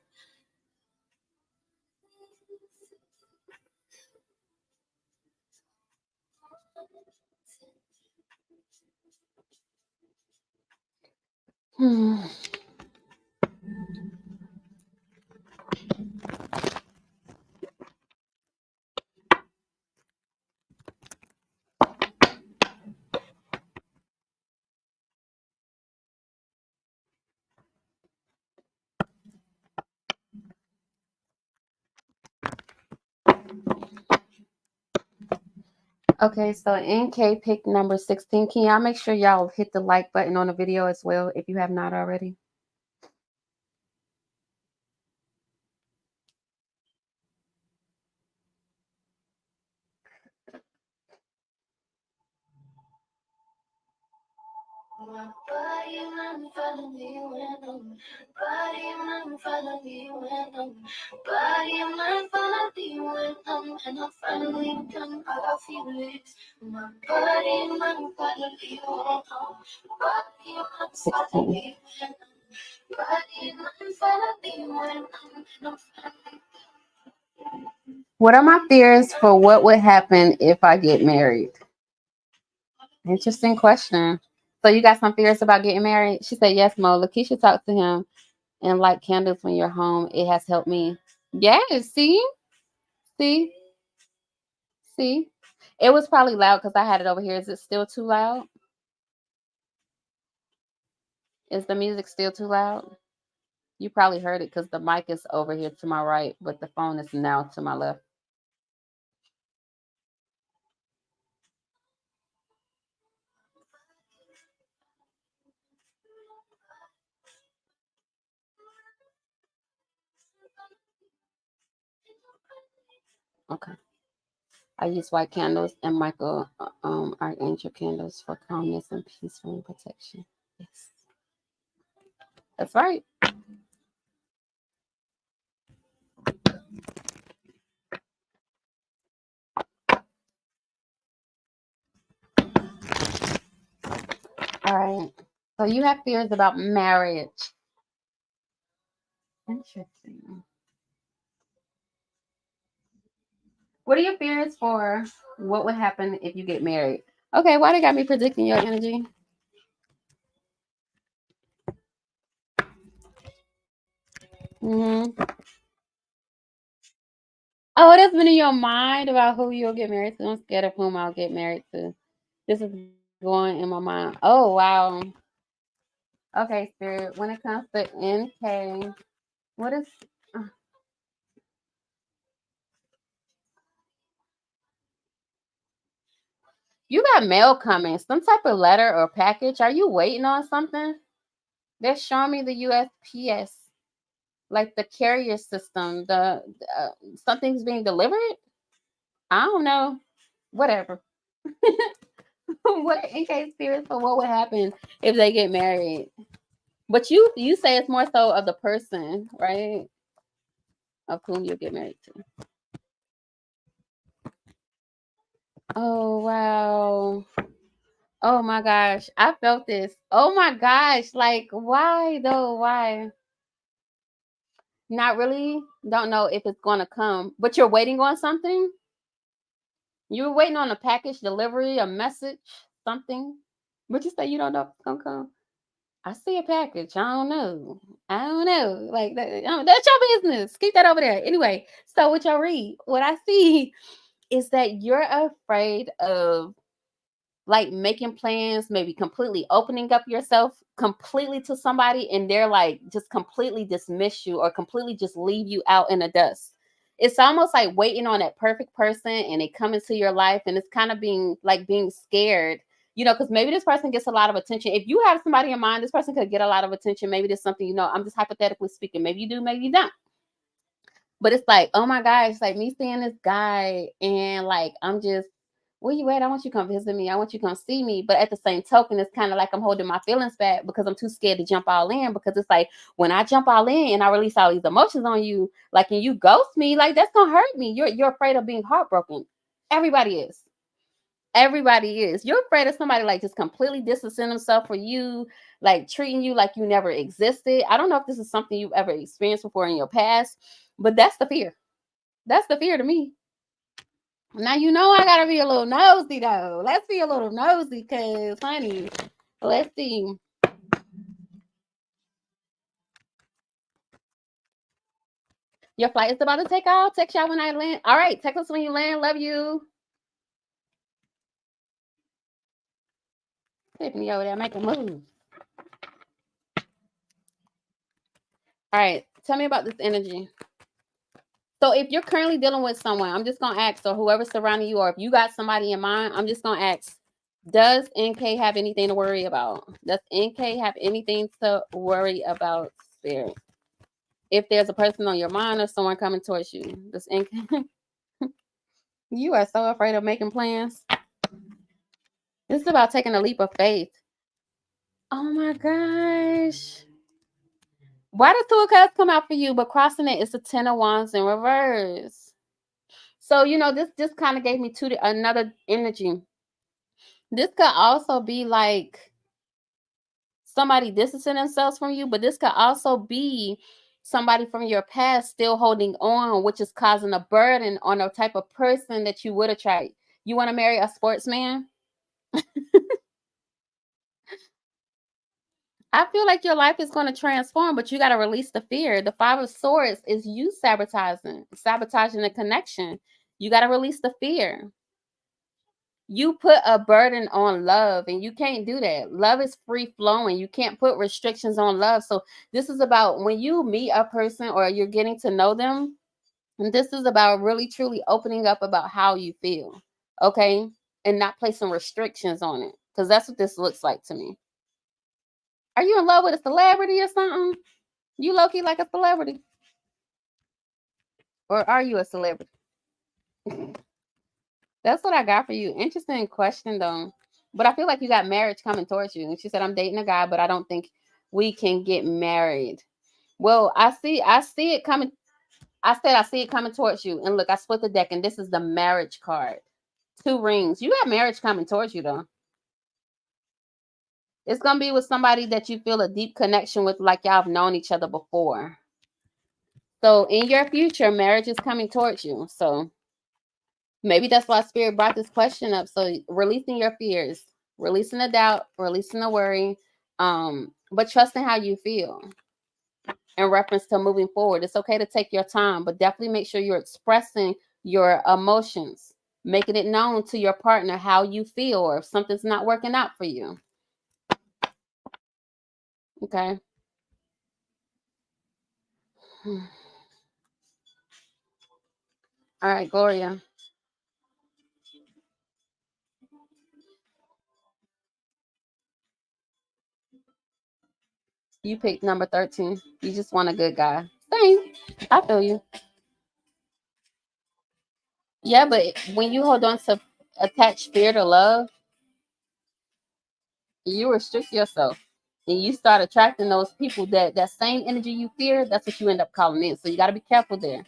Hmm. Okay, so NK pick number 16. Can y'all make sure y'all hit the like button on the video as well if you have not already? What are my fears for what would happen if I get married? Interesting question. So you got some fears about getting married? She said, yes, Mo. Lakeisha talked to him and light candles when you're home. It has helped me. Yes, see, see. It was probably loud because I had it over here. Is it still too loud? Is the music still too loud? You probably heard it because the mic is over here to my right, but the phone is now to my left. Okay. I use white candles and Michael Archangel candles for calmness and peaceful and protection. Yes, that's right. All right. So you have fears about marriage. Interesting. What are your fears for what would happen if you get married? Okay, why they got me predicting your energy? Hmm. Oh, that's been in your mind about who you'll get married to. I'm scared of whom I'll get married to. This is going in my mind. Oh, wow. Okay, Spirit. When it comes to NK, what is. You got mail coming, some type of letter or package. Are you waiting on something? They're showing me the USPS, like the carrier system. The something's being delivered. I don't know. Whatever. What in case spirits for what would happen if they get married? But you say it's more so of the person, right? Of whom you'll get married to. Oh wow. Oh my gosh. I felt this. Oh my gosh. Like why though? Why? Not really. Don't know if it's gonna come. But you're waiting on something? You're waiting on a package delivery, a message, something. But you say you don't know if it's gonna come. I see a package. I don't know. I don't know. Like that's your business. Keep that over there. Anyway, so what y'all read? What I see is that you're afraid of like making plans, maybe completely opening up yourself completely to somebody, and they're like just completely dismiss you or completely just leave you out in the dust. It's almost like waiting on that perfect person and they come into your life, and it's kind of being scared, because maybe this person gets a lot of attention. If you have somebody in mind, this person could get a lot of attention. Maybe there's something, I'm just hypothetically speaking. Maybe you do, maybe you don't. But it's like, oh my gosh, like me seeing this guy and like, I'm just, where you at? I want you to come visit me. I want you to come see me. But at the same token, it's kind of like I'm holding my feelings back because I'm too scared to jump all in. Because it's like when I jump all in and I release all these emotions on you, like, and you ghost me, like that's gonna hurt me. You're afraid of being heartbroken. Everybody is. Everybody is. You're afraid of somebody like just completely distancing themselves for you, like treating you like you never existed. I don't know if this is something you've ever experienced before in your past, but that's the fear. That's the fear to me. Now, I gotta be a little nosy though. Let's be a little nosy, because honey, let's see. Your flight is about to take off. Text y'all when I land. All right, text us when you land. Love you. Tiffany over there, make a move. All right, tell me about this energy. So if you're currently dealing with someone, I'm just gonna ask, or whoever's surrounding you, or if you got somebody in mind, I'm just gonna ask, does NK have anything to worry about? Does NK have anything to worry about, spirit? If there's a person on your mind or someone coming towards you, does NK? You are so afraid of making plans. This is about taking a leap of faith. Oh my gosh. Why did Two of Cups come out for you, but crossing it is the Ten of Wands in reverse? So, this just kind of gave me another energy. This could also be like somebody distancing themselves from you, but this could also be somebody from your past still holding on, which is causing a burden on the type of person that you would attract. You want to marry a sportsman? I feel like your life is going to transform, but you got to release the fear. The Five of Swords is you sabotaging the connection. You got to release the fear. You put a burden on love, and you can't do that. Love is free flowing. You can't put restrictions on love. So this is about when you meet a person or you're getting to know them, and this is about really truly opening up about how you feel, okay? And not placing restrictions on it, because that's what this looks like to me. Are you in love with a celebrity or something? You low-key like a celebrity? Or are you a celebrity? That's what I got for you. Interesting question, though. But I feel like you got marriage coming towards you. And she said, I'm dating a guy, but I don't think we can get married. Well, I see it coming. I said I see it coming towards you. And look, I split the deck, and this is the marriage card. 2 rings. You got marriage coming towards you, though. It's going to be with somebody that you feel a deep connection with, like y'all have known each other before. So in your future, marriage is coming towards you. So maybe that's why Spirit brought this question up. So releasing your fears, releasing the doubt, releasing the worry, but trusting how you feel in reference to moving forward. It's okay to take your time, but definitely make sure you're expressing your emotions, making it known to your partner how you feel, or if something's not working out for you. Okay. All right, Gloria. You picked number 13. You just want a good guy. Same. I feel you. Yeah, but when you hold on to attach fear to love, you restrict yourself. And you start attracting those people that same energy you fear, that's what you end up calling in. So you got to be careful there.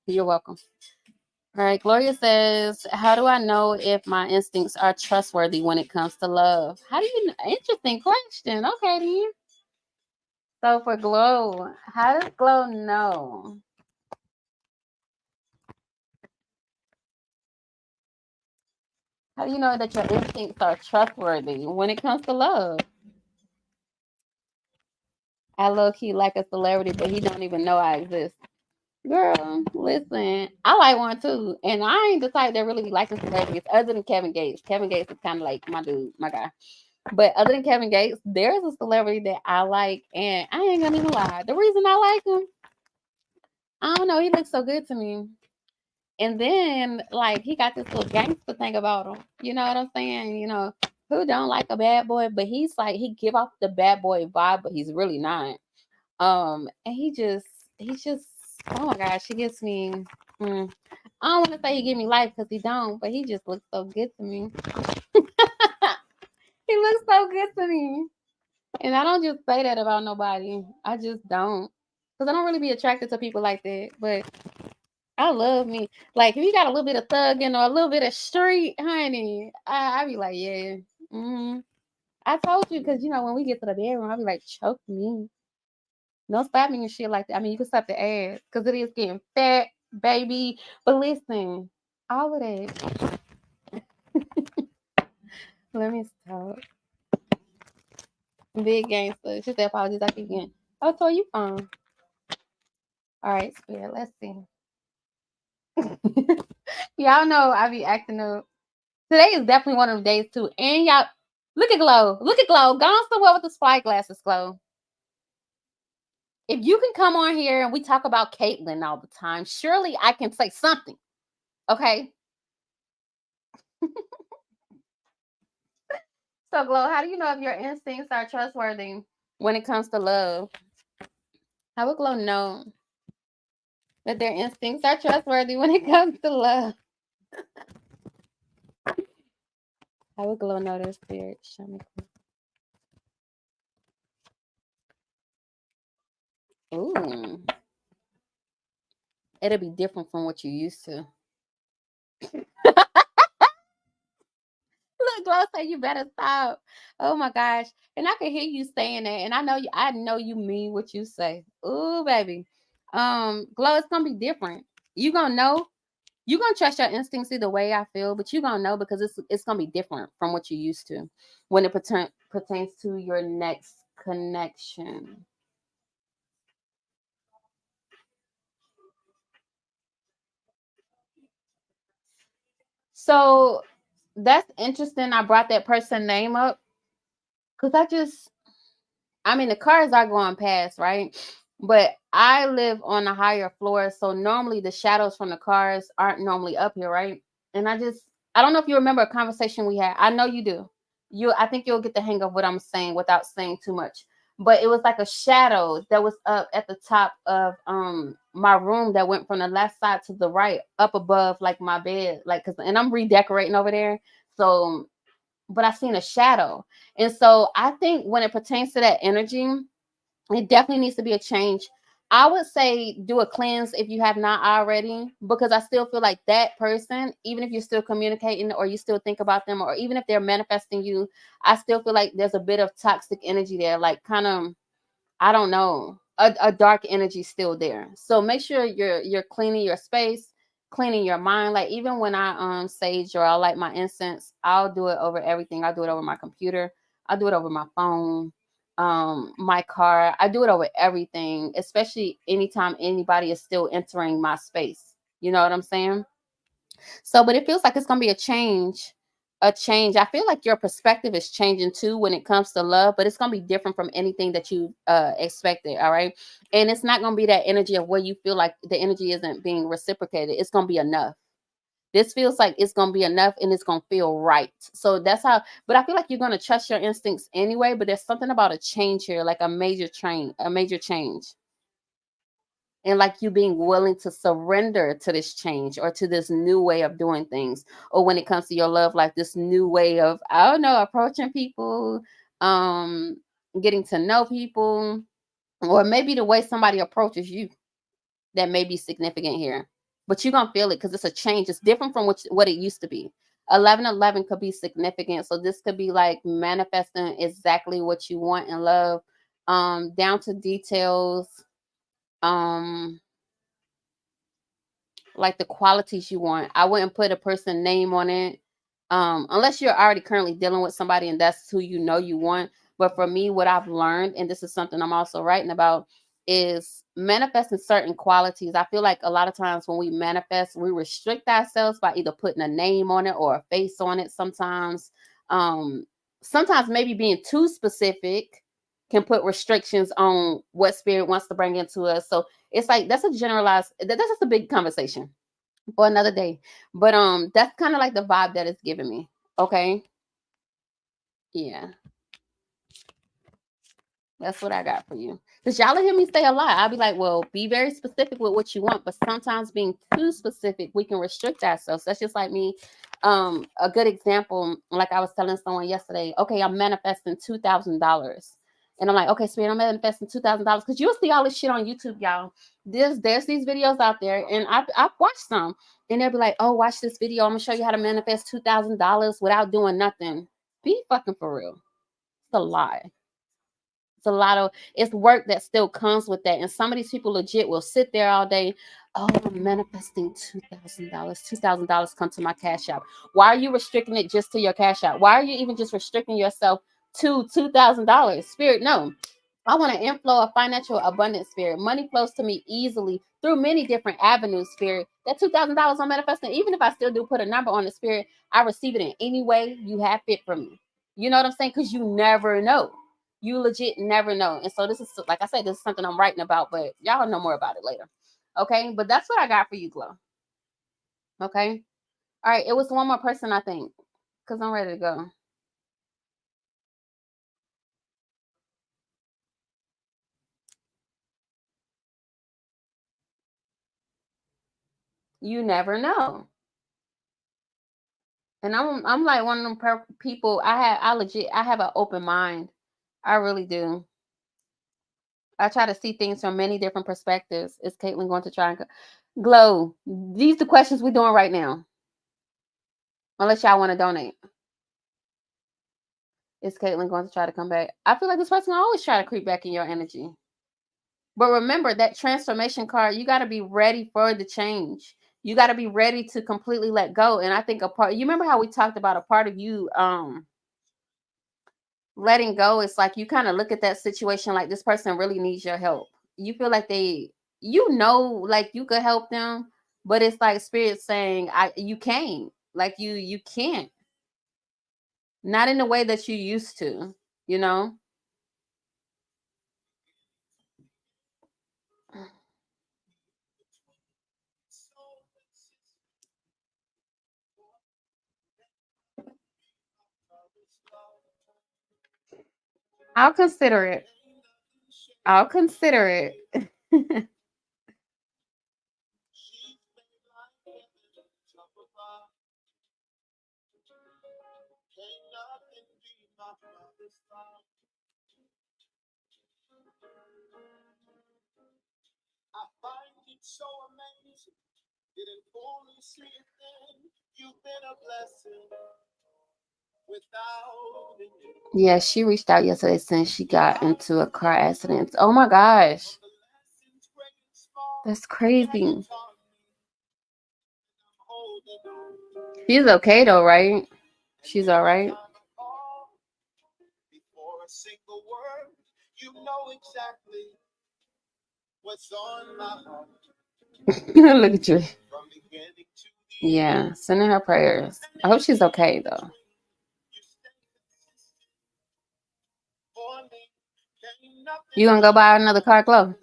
You're welcome. All right, Gloria says, how do I know if my instincts are trustworthy when it comes to love? How do you know? Interesting question. Okay, then. So for Glow, how does Glow know? How do you know that your instincts are trustworthy when it comes to love? I low key like a celebrity, but he don't even know I exist. Girl, listen, I like one too, and I ain't the type that really likes celebrities other than Kevin Gates. Kevin Gates is kind of like my dude, my guy. But other than Kevin Gates, there's a celebrity that I like, and I ain't gonna even lie. The reason I like him, I don't know, he looks so good to me. And then like he got this little gangster thing about him. You know what I'm saying? You know, who don't like a bad boy? But he's like he give off the bad boy vibe, but he's really not. And he's just oh my gosh, he gives me mm, I don't want to say he give me life because he don't, but he just looks so good to me. He looks so good to me. And I don't just say that about nobody. I just don't. Because I don't really be attracted to people like that. But I love me. Like, if you got a little bit of thugging or a little bit of street, honey, I be like, yeah. hmm I told you because, you know, when we get to the bedroom, I be like, choke me. Don't slap me and shit like that. I mean, you can slap the ass because it is getting fat, baby. But listen, all of that. Let me stop. Big gangster. She said apologies. I keep getting. Oh, so you phone. All right, Spirit. Let's see. Y'all know I be acting up. Today is definitely one of the days too. And y'all, look at Glow. Look at Glow. Gone somewhere with the spy glasses, Glow. If you can come on here and we talk about Caitlyn all the time, surely I can say something. Okay. So, Glow, how do you know if your instincts are trustworthy when it comes to love? How would Glow know that their instincts are trustworthy when it comes to love? How would Glow know their spirit? Show me. Ooh. It'll be different from what you used to. Look, Glow say you better stop. Oh my gosh. And I can hear you saying that. And I know you mean what you say. Ooh, baby. Glow, it's gonna be different. You gonna know. You gonna trust your instincts either way, I feel, but you gonna know because it's gonna be different from what you used to when it pertains to your next connection. So that's interesting. I brought that person name up because I mean, the cars are going past, right? But I live on a higher floor, so normally the shadows from the cars aren't normally up here, right? And I don't know if you remember a conversation we had. I know you do. I think you'll get the hang of what I'm saying without saying too much. But it was like a shadow that was up at the top of my room that went from the left side to the right, up above like my bed, like and I'm redecorating over there. So but I seen a shadow. And so I think when it pertains to that energy, it definitely needs to be a change. I would say do a cleanse if you have not already, because I still feel like that person, even if you're still communicating or you still think about them, or even if they're manifesting you, I still feel like there's a bit of toxic energy there, like kind of I don't know, a dark energy still there. So make sure you're cleaning your space, cleaning your mind. Like even when I sage or I light my incense, I'll do it over everything. I'll do it over my computer. I'll do it over my phone, my car. I do it over everything, especially anytime anybody is still entering my space. You know what I'm saying? So, but it feels like it's gonna be a change. A change. I feel like your perspective is changing too when it comes to love, but it's gonna be different from anything that you expected. All right, and it's not gonna be that energy of where you feel like the energy isn't being reciprocated. It's gonna be enough. This feels like it's gonna be enough, and it's gonna feel right. So that's how. But I feel like you're gonna trust your instincts anyway. But there's something about a change here, like a major change, and like you being willing to surrender to this change or to this new way of doing things, or when it comes to your love life, this new way of, I don't know, approaching people, um getting to know people, or maybe the way somebody approaches you, that may be significant here. But you're gonna feel it because it's a change. It's different from what it used to be. 1111 could be significant, so this could be like manifesting exactly what you want in love, down to details, um like the qualities you want. I wouldn't put a person name on it. Unless you're already currently dealing with somebody and that's who you know you want. But for me, what I've learned, and this is something I'm also writing about, is manifesting certain qualities. I feel like a lot of times when we manifest, we restrict ourselves by either putting a name on it or a face on it sometimes. Um, sometimes maybe being too specific can put restrictions on what spirit wants to bring into us. So it's like that's a generalized that's just a big conversation for another day. But that's kind of like the vibe that it's giving me. Okay. Yeah. That's what I got for you. Because y'all will hear me say a lot. I'll be like, well, be very specific with what you want, but sometimes being too specific, we can restrict ourselves. That's just like me. A good example, like I was telling someone yesterday, okay, I'm manifesting $2,000. And I'm like, okay, Spirit, I'm manifesting $2,000. Because you'll see all this shit on YouTube, y'all. There's these videos out there, and I've watched some. And they'll be like, oh, watch this video. I'm gonna show you how to manifest $2,000 without doing nothing. Be fucking for real. It's a lie. It's a lot of it's work that still comes with that. And some of these people legit will sit there all day. Oh, I'm manifesting $2,000. $2,000 come to my cash app. Why are you restricting it just to your cash app? Why are you even just restricting yourself to $2,000? Spirit, no. I want to inflow a financial abundance, spirit. Money flows to me easily through many different avenues, spirit. That $2,000 I'm manifesting, even if I still do put a number on the spirit, I receive it in any way you have fit for me. You know what I'm saying? Because you never know. You legit never know. And so this is, like I said, this is something I'm writing about, but y'all know more about it later. Okay. But that's what I got for you, Glow. Okay. All right. It was one more person, I think, because I'm ready to go. You never know. And I'm like one of them people. I have an open mind. I really do. I try to see things from many different perspectives. Is Caitlin going to try and Glow? These the questions we're doing right now. Unless y'all want to donate, is Caitlin going to try to come back? I feel like this person always try to creep back in your energy. But remember that transformation card. You got to be ready for the change. You got to be ready to completely let go. And I think a part. You remember how we talked about a part of you letting go. It's like you kind of look at that situation like this person really needs your help. You feel like like you could help them, but it's like spirit saying you can't. Like you can't. Not in the way that you used to, you know? I'll consider it. I'll consider it. Yeah, she reached out yesterday since she got into a car accident. Oh my gosh. That's crazy. She's okay though, right? She's all right. Look at you. Yeah, sending her prayers. I hope she's okay though. You gonna go buy another car, Chloe?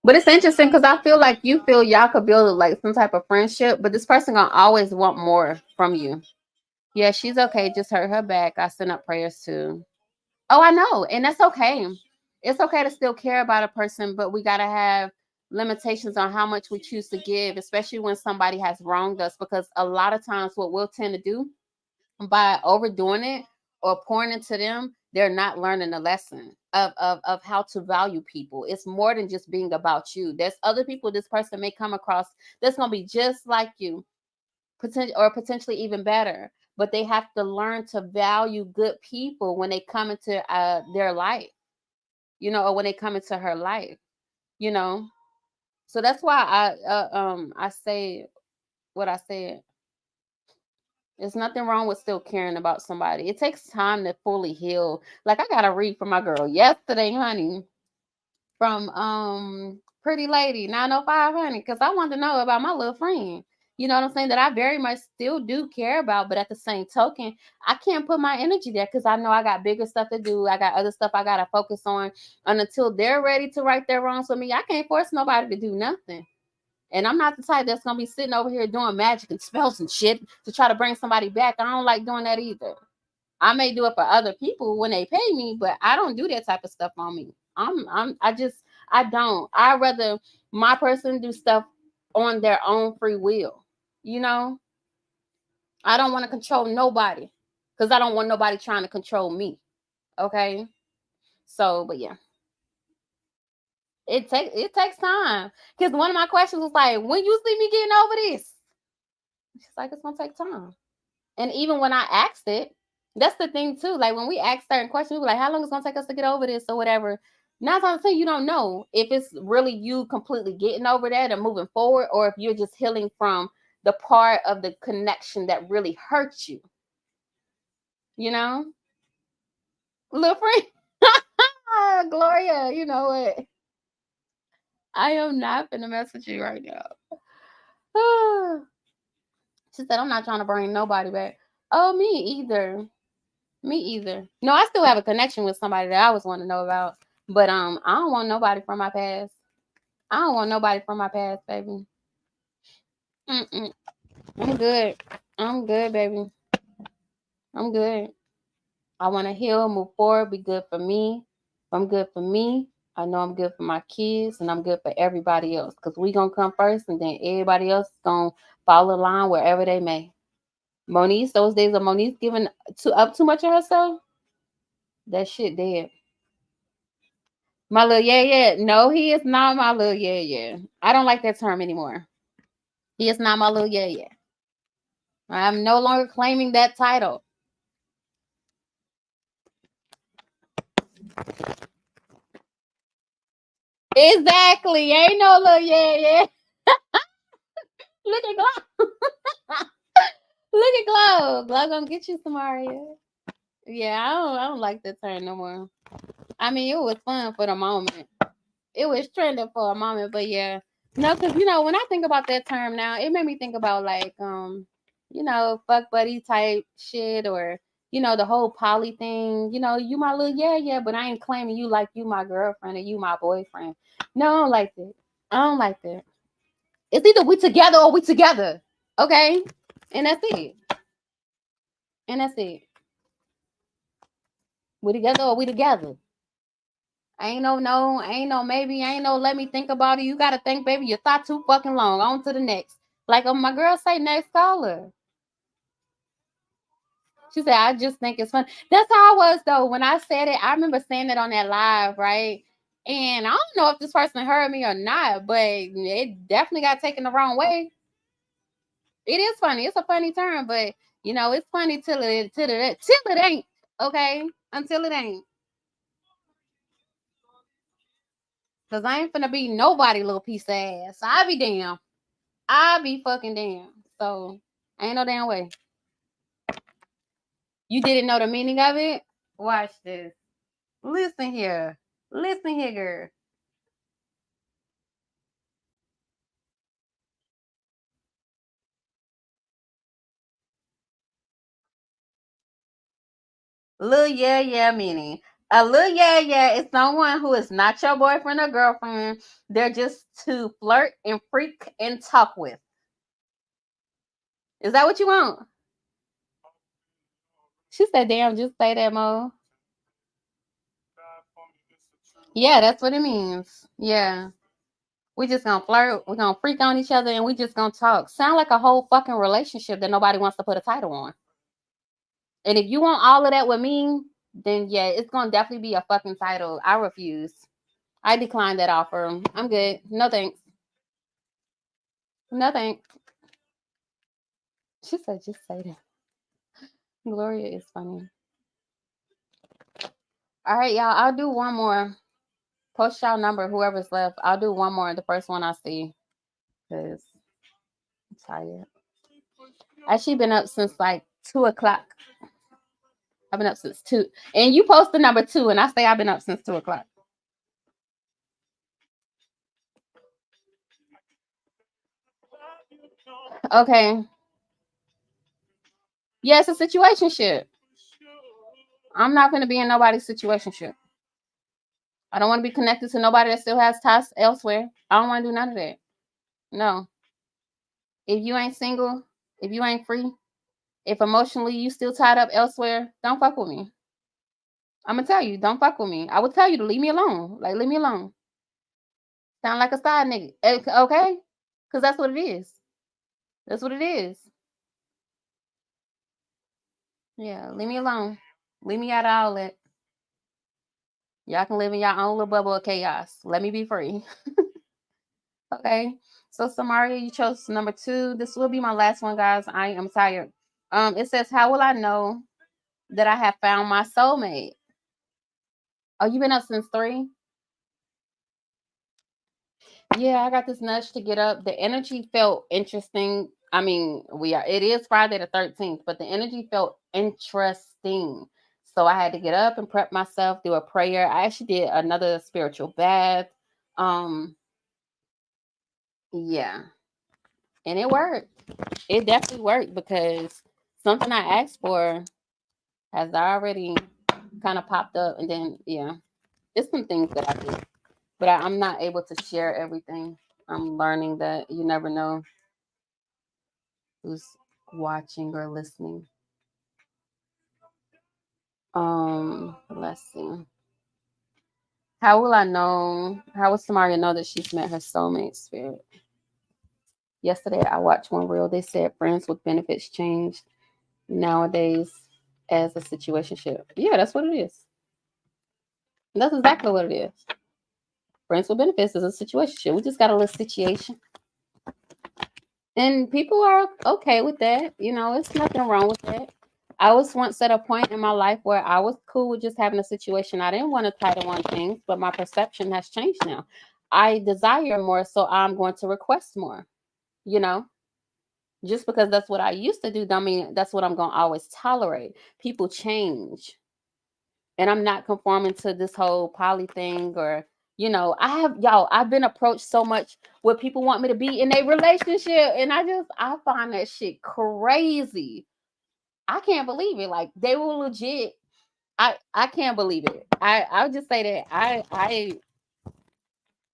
But it's interesting because I feel like you feel y'all could build like some type of friendship, but this person gonna always want more from you. Yeah, she's okay. Just hurt her back. I send up prayers too. Oh, I know, and that's okay. It's okay to still care about a person, but we gotta have limitations on how much we choose to give, especially when somebody has wronged us. Because a lot of times, what we'll tend to do by overdoing it or pouring into them, they're not learning the lesson of how to value people. It's more than just being about you. There's other people this person may come across that's gonna be just like you, potentially even better. But they have to learn to value good people when they come into their life, or when they come into her life, you know. So that's why I say what I said. There's nothing wrong with still caring about somebody. It takes time to fully heal. Like I got a read from my girl yesterday, honey, from Pretty Lady 905, honey, because I wanted to know about my little friend. You know what I'm saying? That I very much still do care about, but at the same token, I can't put my energy there because I know I got bigger stuff to do. I got other stuff I gotta focus on. And until they're ready to right their wrongs with me, I can't force nobody to do nothing. And I'm not the type that's gonna be sitting over here doing magic and spells and shit to try to bring somebody back. I don't like doing that either. I may do it for other people when they pay me, but I don't do that type of stuff on me. I don't. I rather my person do stuff on their own free will. You know, I don't want to control nobody because I don't want nobody trying to control me. Okay. So, but yeah, it takes time. Because one of my questions was like, when you see me getting over this? She's like, it's gonna take time. And even when I asked it, that's the thing too. Like when we ask certain questions, we're like, how long is it gonna take us to get over this or whatever? Nine times out of 10, you don't know if it's really you completely getting over that and moving forward, or if you're just healing from the part of the connection that really hurt you. You know, little friend, Gloria. You know what? I am not gonna mess with you right now. She said, I'm not trying to bring nobody back. Oh, me either. Me either. No, I still have a connection with somebody that I always want to know about. But I don't want nobody from my past. I don't want nobody from my past, baby. Mm-mm. I'm good. I'm good, baby. I'm good. I want to heal, move forward, be good for me. If I'm good for me, I know I'm good for my kids, and I'm good for everybody else. Because we going to come first, and then everybody else is going to follow the line wherever they may. Moniece, those days of Moniece giving up too much of herself, that shit dead. My little yeah. No, he is not my little yeah. I don't like that term anymore. He is not my little yeah. I'm no longer claiming that title. Exactly. Ain't no little yeah. Look at Glow. Look at Glow. Glow gonna get you some Mario. Yeah, I don't like that term no more. I mean, it was fun for the moment. It was trending for a moment, but yeah. No, because when I think about that term now, it made me think about like fuck buddy type shit, or the whole poly thing. You my little yeah, but I ain't claiming you like you my girlfriend or you my boyfriend. No, I don't like that. I don't like that. It's either we together or we together. Okay? And that's it. And that's it. We together or we together. Ain't no maybe, ain't no let me think about it. You gotta think, baby, you thought too fucking long. On to the next. Like my girl say, next caller. She said, I just think it's fun. That's how I was though. When I said it, I remember saying it on that live, right? And I don't know if this person heard me or not, but it definitely got taken the wrong way. It is funny. It's a funny term, but it's funny till it ain't. Okay? Until it ain't. Cause I ain't finna be nobody little piece of ass. I be damn. I be fucking damn. So ain't no damn way. You didn't know the meaning of it? Watch this. Listen here. Listen here, girl. Lil yeah meaning. A lil yeah is someone who is not your boyfriend or girlfriend. They're just to flirt and freak and talk with. Is that what you want? She said, damn, just say that, Mo. Yeah, that's what it means. Yeah. We just gonna flirt, we're gonna freak on each other, and we just gonna talk. Sound like a whole fucking relationship that nobody wants to put a title on. And if you want all of that with me, then yeah, it's gonna definitely be a fucking title. I refuse. I declined that offer. I'm good. No thanks. No thanks. She said, just say that. Gloria is funny. All right, y'all. I'll do one more. Post y'all number, whoever's left. I'll do one more. The first one I see. Because I'm tired. I actually been up since like 2 o'clock. I've been up since 2. And you post the number 2, and I say I've been up since 2 o'clock. Okay. Yeah, it's a situationship. I'm not gonna be in nobody's situationship. I don't want to be connected to nobody that still has ties elsewhere. I don't want to do none of that. No. If you ain't single, if you ain't free, if emotionally you still tied up elsewhere, don't fuck with me. I'm gonna tell you, don't fuck with me. I would tell you to leave me alone. Like, leave me alone. Sound like a side nigga. Okay? Because that's what it is. That's what it is. Yeah, leave me alone. Leave me out of all that. Y'all can live in your own little bubble of chaos. Let me be free. Okay. So Samaria, you chose number 2. This will be my last one, guys. I am tired. It says, how will I know that I have found my soulmate? Oh, you've been up since 3? Yeah, I got this nudge to get up. The energy felt interesting. I mean, it is Friday the 13th, but the energy felt interesting. So I had to get up and prep myself, do a prayer. I actually did another spiritual bath. Um, yeah, and it worked. It definitely worked because something I asked for has already kind of popped up, and then yeah, it's some things that I do, but I'm not able to share everything. I'm learning that you never know who's watching or listening. Let's see. How will I know? How will Samaria know that she's met her soulmate spirit? Yesterday, I watched one reel. They said friends with benefits changed nowadays as a situationship. Yeah, that's what it is. That's exactly what it is. Friends with benefits is a situationship. We just got a little situation. And people are okay with that. You know, it's nothing wrong with that. I was once at a point in my life where I was cool with just having a situation. I didn't want to title on things, but my perception has changed now. I desire more, so I'm going to request more. You know, just because that's what I used to do, don't mean that's what I'm going to always tolerate. People change, and I'm not conforming to this whole poly thing or. I've been approached so much where people want me to be in a relationship, and I find that shit crazy. I can't believe it. Like, they were legit. I can't believe it. I would just say that I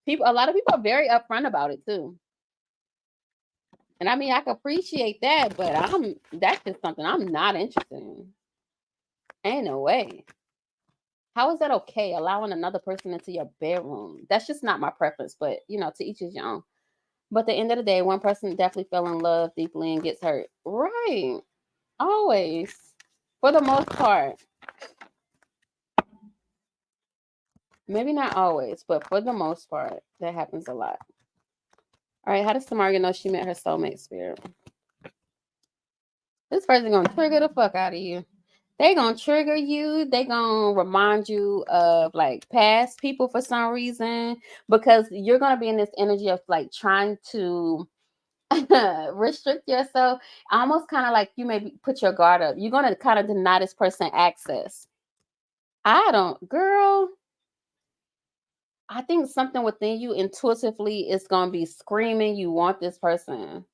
people a lot of people are very upfront about it too. And I mean, I can appreciate that, but that's just something I'm not interested in. Ain't no way. How is that okay? Allowing another person into your bedroom. That's just not my preference, but to each his own. But at the end of the day, one person definitely fell in love deeply and gets hurt. Right. Always. For the most part. Maybe not always, but for the most part, that happens a lot. All right, how does Samaria know she met her soulmate spirit? This person gonna trigger the fuck out of you. They gonna trigger you. They gonna remind you of like past people for some reason because you're gonna be in this energy of like trying to restrict yourself. Almost kind of like you maybe put your guard up. You're gonna kind of deny this person access. I don't, girl. I think something within you intuitively is gonna be screaming you want this person.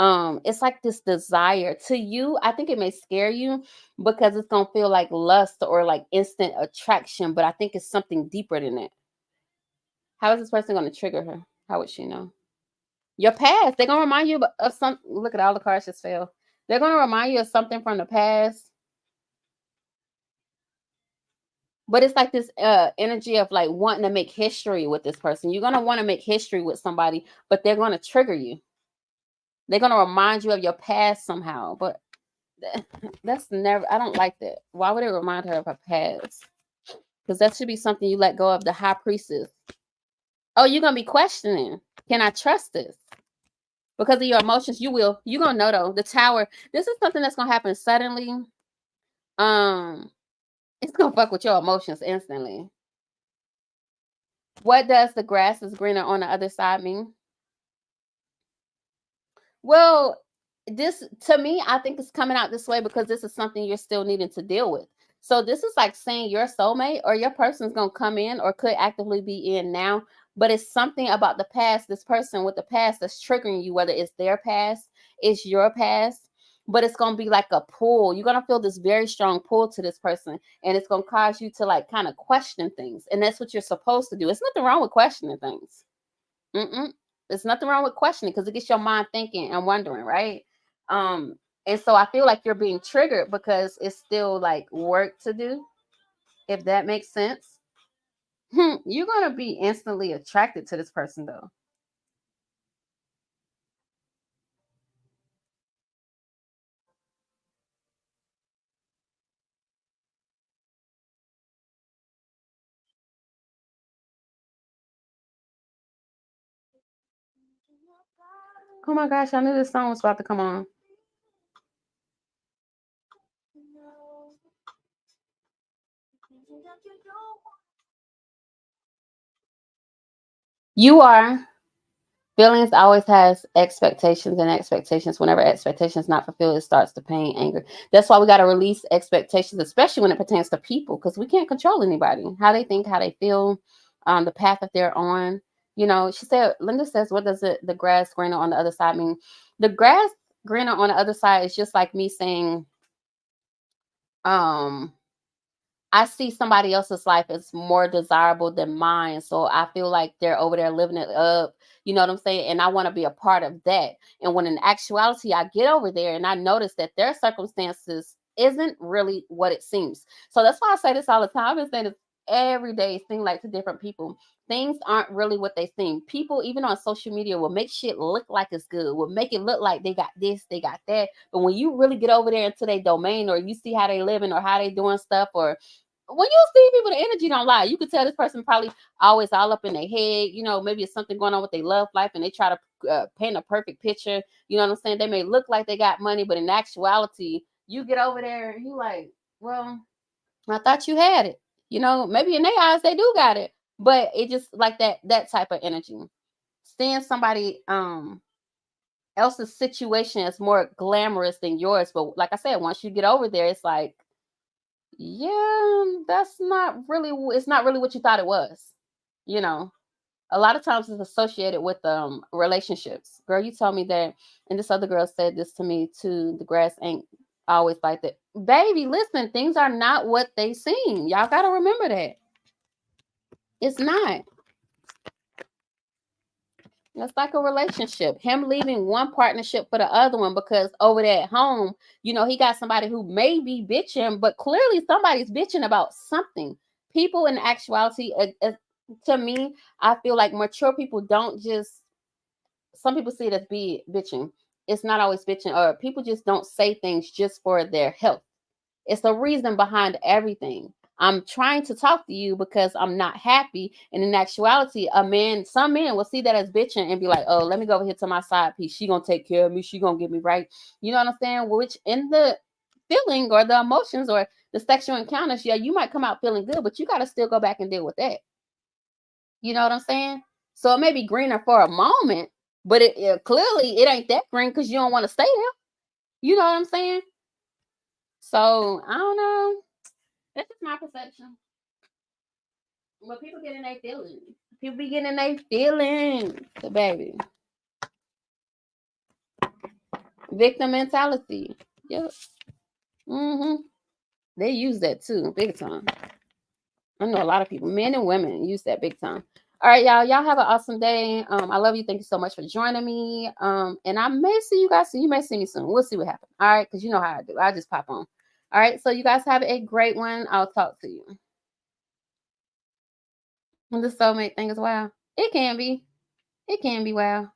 It's like this desire to you. I think it may scare you because it's gonna feel like lust or like instant attraction, but I think it's something deeper than that. How is this person gonna trigger her? How would she know? Your past. They're gonna remind you of some. Look at all the cards just fell. They're gonna remind you of something from the past, but it's like this energy of like wanting to make history with this person. You're gonna want to make history with somebody, but they're gonna trigger you. They're gonna remind you of your past somehow, but that's never. I don't like that. Why would it remind her of her past? Because that should be something you let go of. The high priestess. Oh, you're gonna be questioning. Can I trust this? Because of your emotions, you will. You're gonna know though. The tower. This is something that's gonna happen suddenly. Um, it's gonna fuck with your emotions instantly. What does the grass is greener on the other side mean? Well, this, to me, I think it's coming out this way because this is something you're still needing to deal with. So this is like saying your soulmate or your person's gonna come in or could actively be in now, but it's something about the past, this person with the past that's triggering you, whether it's their past, it's your past, but it's gonna be like a pull. You're gonna feel this very strong pull to this person, and it's gonna cause you to like kind of question things. And that's what you're supposed to do. It's nothing wrong with questioning things. Mm-mm. There's nothing wrong with questioning because it gets your mind thinking and wondering, right? Um, and so I feel like you're being triggered because it's still like work to do, if that makes sense. You're gonna be instantly attracted to this person though. Oh my gosh, I knew this song was about to come on. You are. Feelings always has expectations, and expectations, whenever expectations not fulfilled, it starts to pain, anger. That's why we got to release expectations, especially when it pertains to people, because we can't control anybody, how they think, how they feel, the path that they're on. She said, Linda says, what does the grass greener on the other side mean? The grass greener on the other side is just like me saying, um, I see somebody else's life as more desirable than mine. So I feel like they're over there living it up. You know what I'm saying? And I want to be a part of that. And when in actuality, I get over there and I notice that their circumstances isn't really what it seems. So that's why I say this all the time. I've been saying this every day, thing like to different people. Things aren't really what they seem. People, even on social media, will make shit look like it's good, will make it look like they got this, they got that. But when you really get over there into their domain, or you see how they living or how they doing stuff, or when you see people, the energy don't lie. You could tell this person probably always all up in their head. Maybe it's something going on with their love life, and they try to paint a perfect picture. You know what I'm saying? They may look like they got money, but in actuality, you get over there and you like, well, I thought you had it. Maybe in their eyes they do got it, but it just like that type of energy. Seeing somebody else's situation is more glamorous than yours, but like I said, once you get over there, it's like, yeah, that's not really, it's not really what you thought it was. You know, a lot of times it's associated with relationships. Girl, you told me that, and this other girl said this to me too. The grass ain't always like that. Baby, listen, things are not what they seem. Y'all gotta remember that. It's not. It's like a relationship. Him leaving one partnership for the other one because over there at home, he got somebody who may be bitching, but clearly somebody's bitching about something. People, in actuality, to me, I feel like mature people don't just. Some people see it as be bitching. It's not always bitching, or people just don't say things just for their health. It's the reason behind everything. I'm trying to talk to you because I'm not happy. And in actuality, some men will see that as bitching and be like, oh, let me go over here to my side piece. She gonna take care of me. She gonna get me right. You know what I'm saying? Which in the feeling or the emotions or the sexual encounters, yeah, you might come out feeling good, but you got to still go back and deal with that. You know what I'm saying? So it may be greener for a moment, but clearly it ain't that green because you don't want to stay there. You know what I'm saying? So I don't know. That's just my perception. But people get in their feelings. People be getting in their feelings. So baby. Victim mentality. Yep. Mm-hmm. They use that too, big time. I know a lot of people, men and women, use that big time. All right, y'all. Y'all have an awesome day. I love you. Thank you so much for joining me. And I may see you guys. So you may see me soon. We'll see what happens. All right, because you know how I do. I just pop on. All right. So you guys have a great one. I'll talk to you. And the soulmate thing is wow. It can be. It can be wow.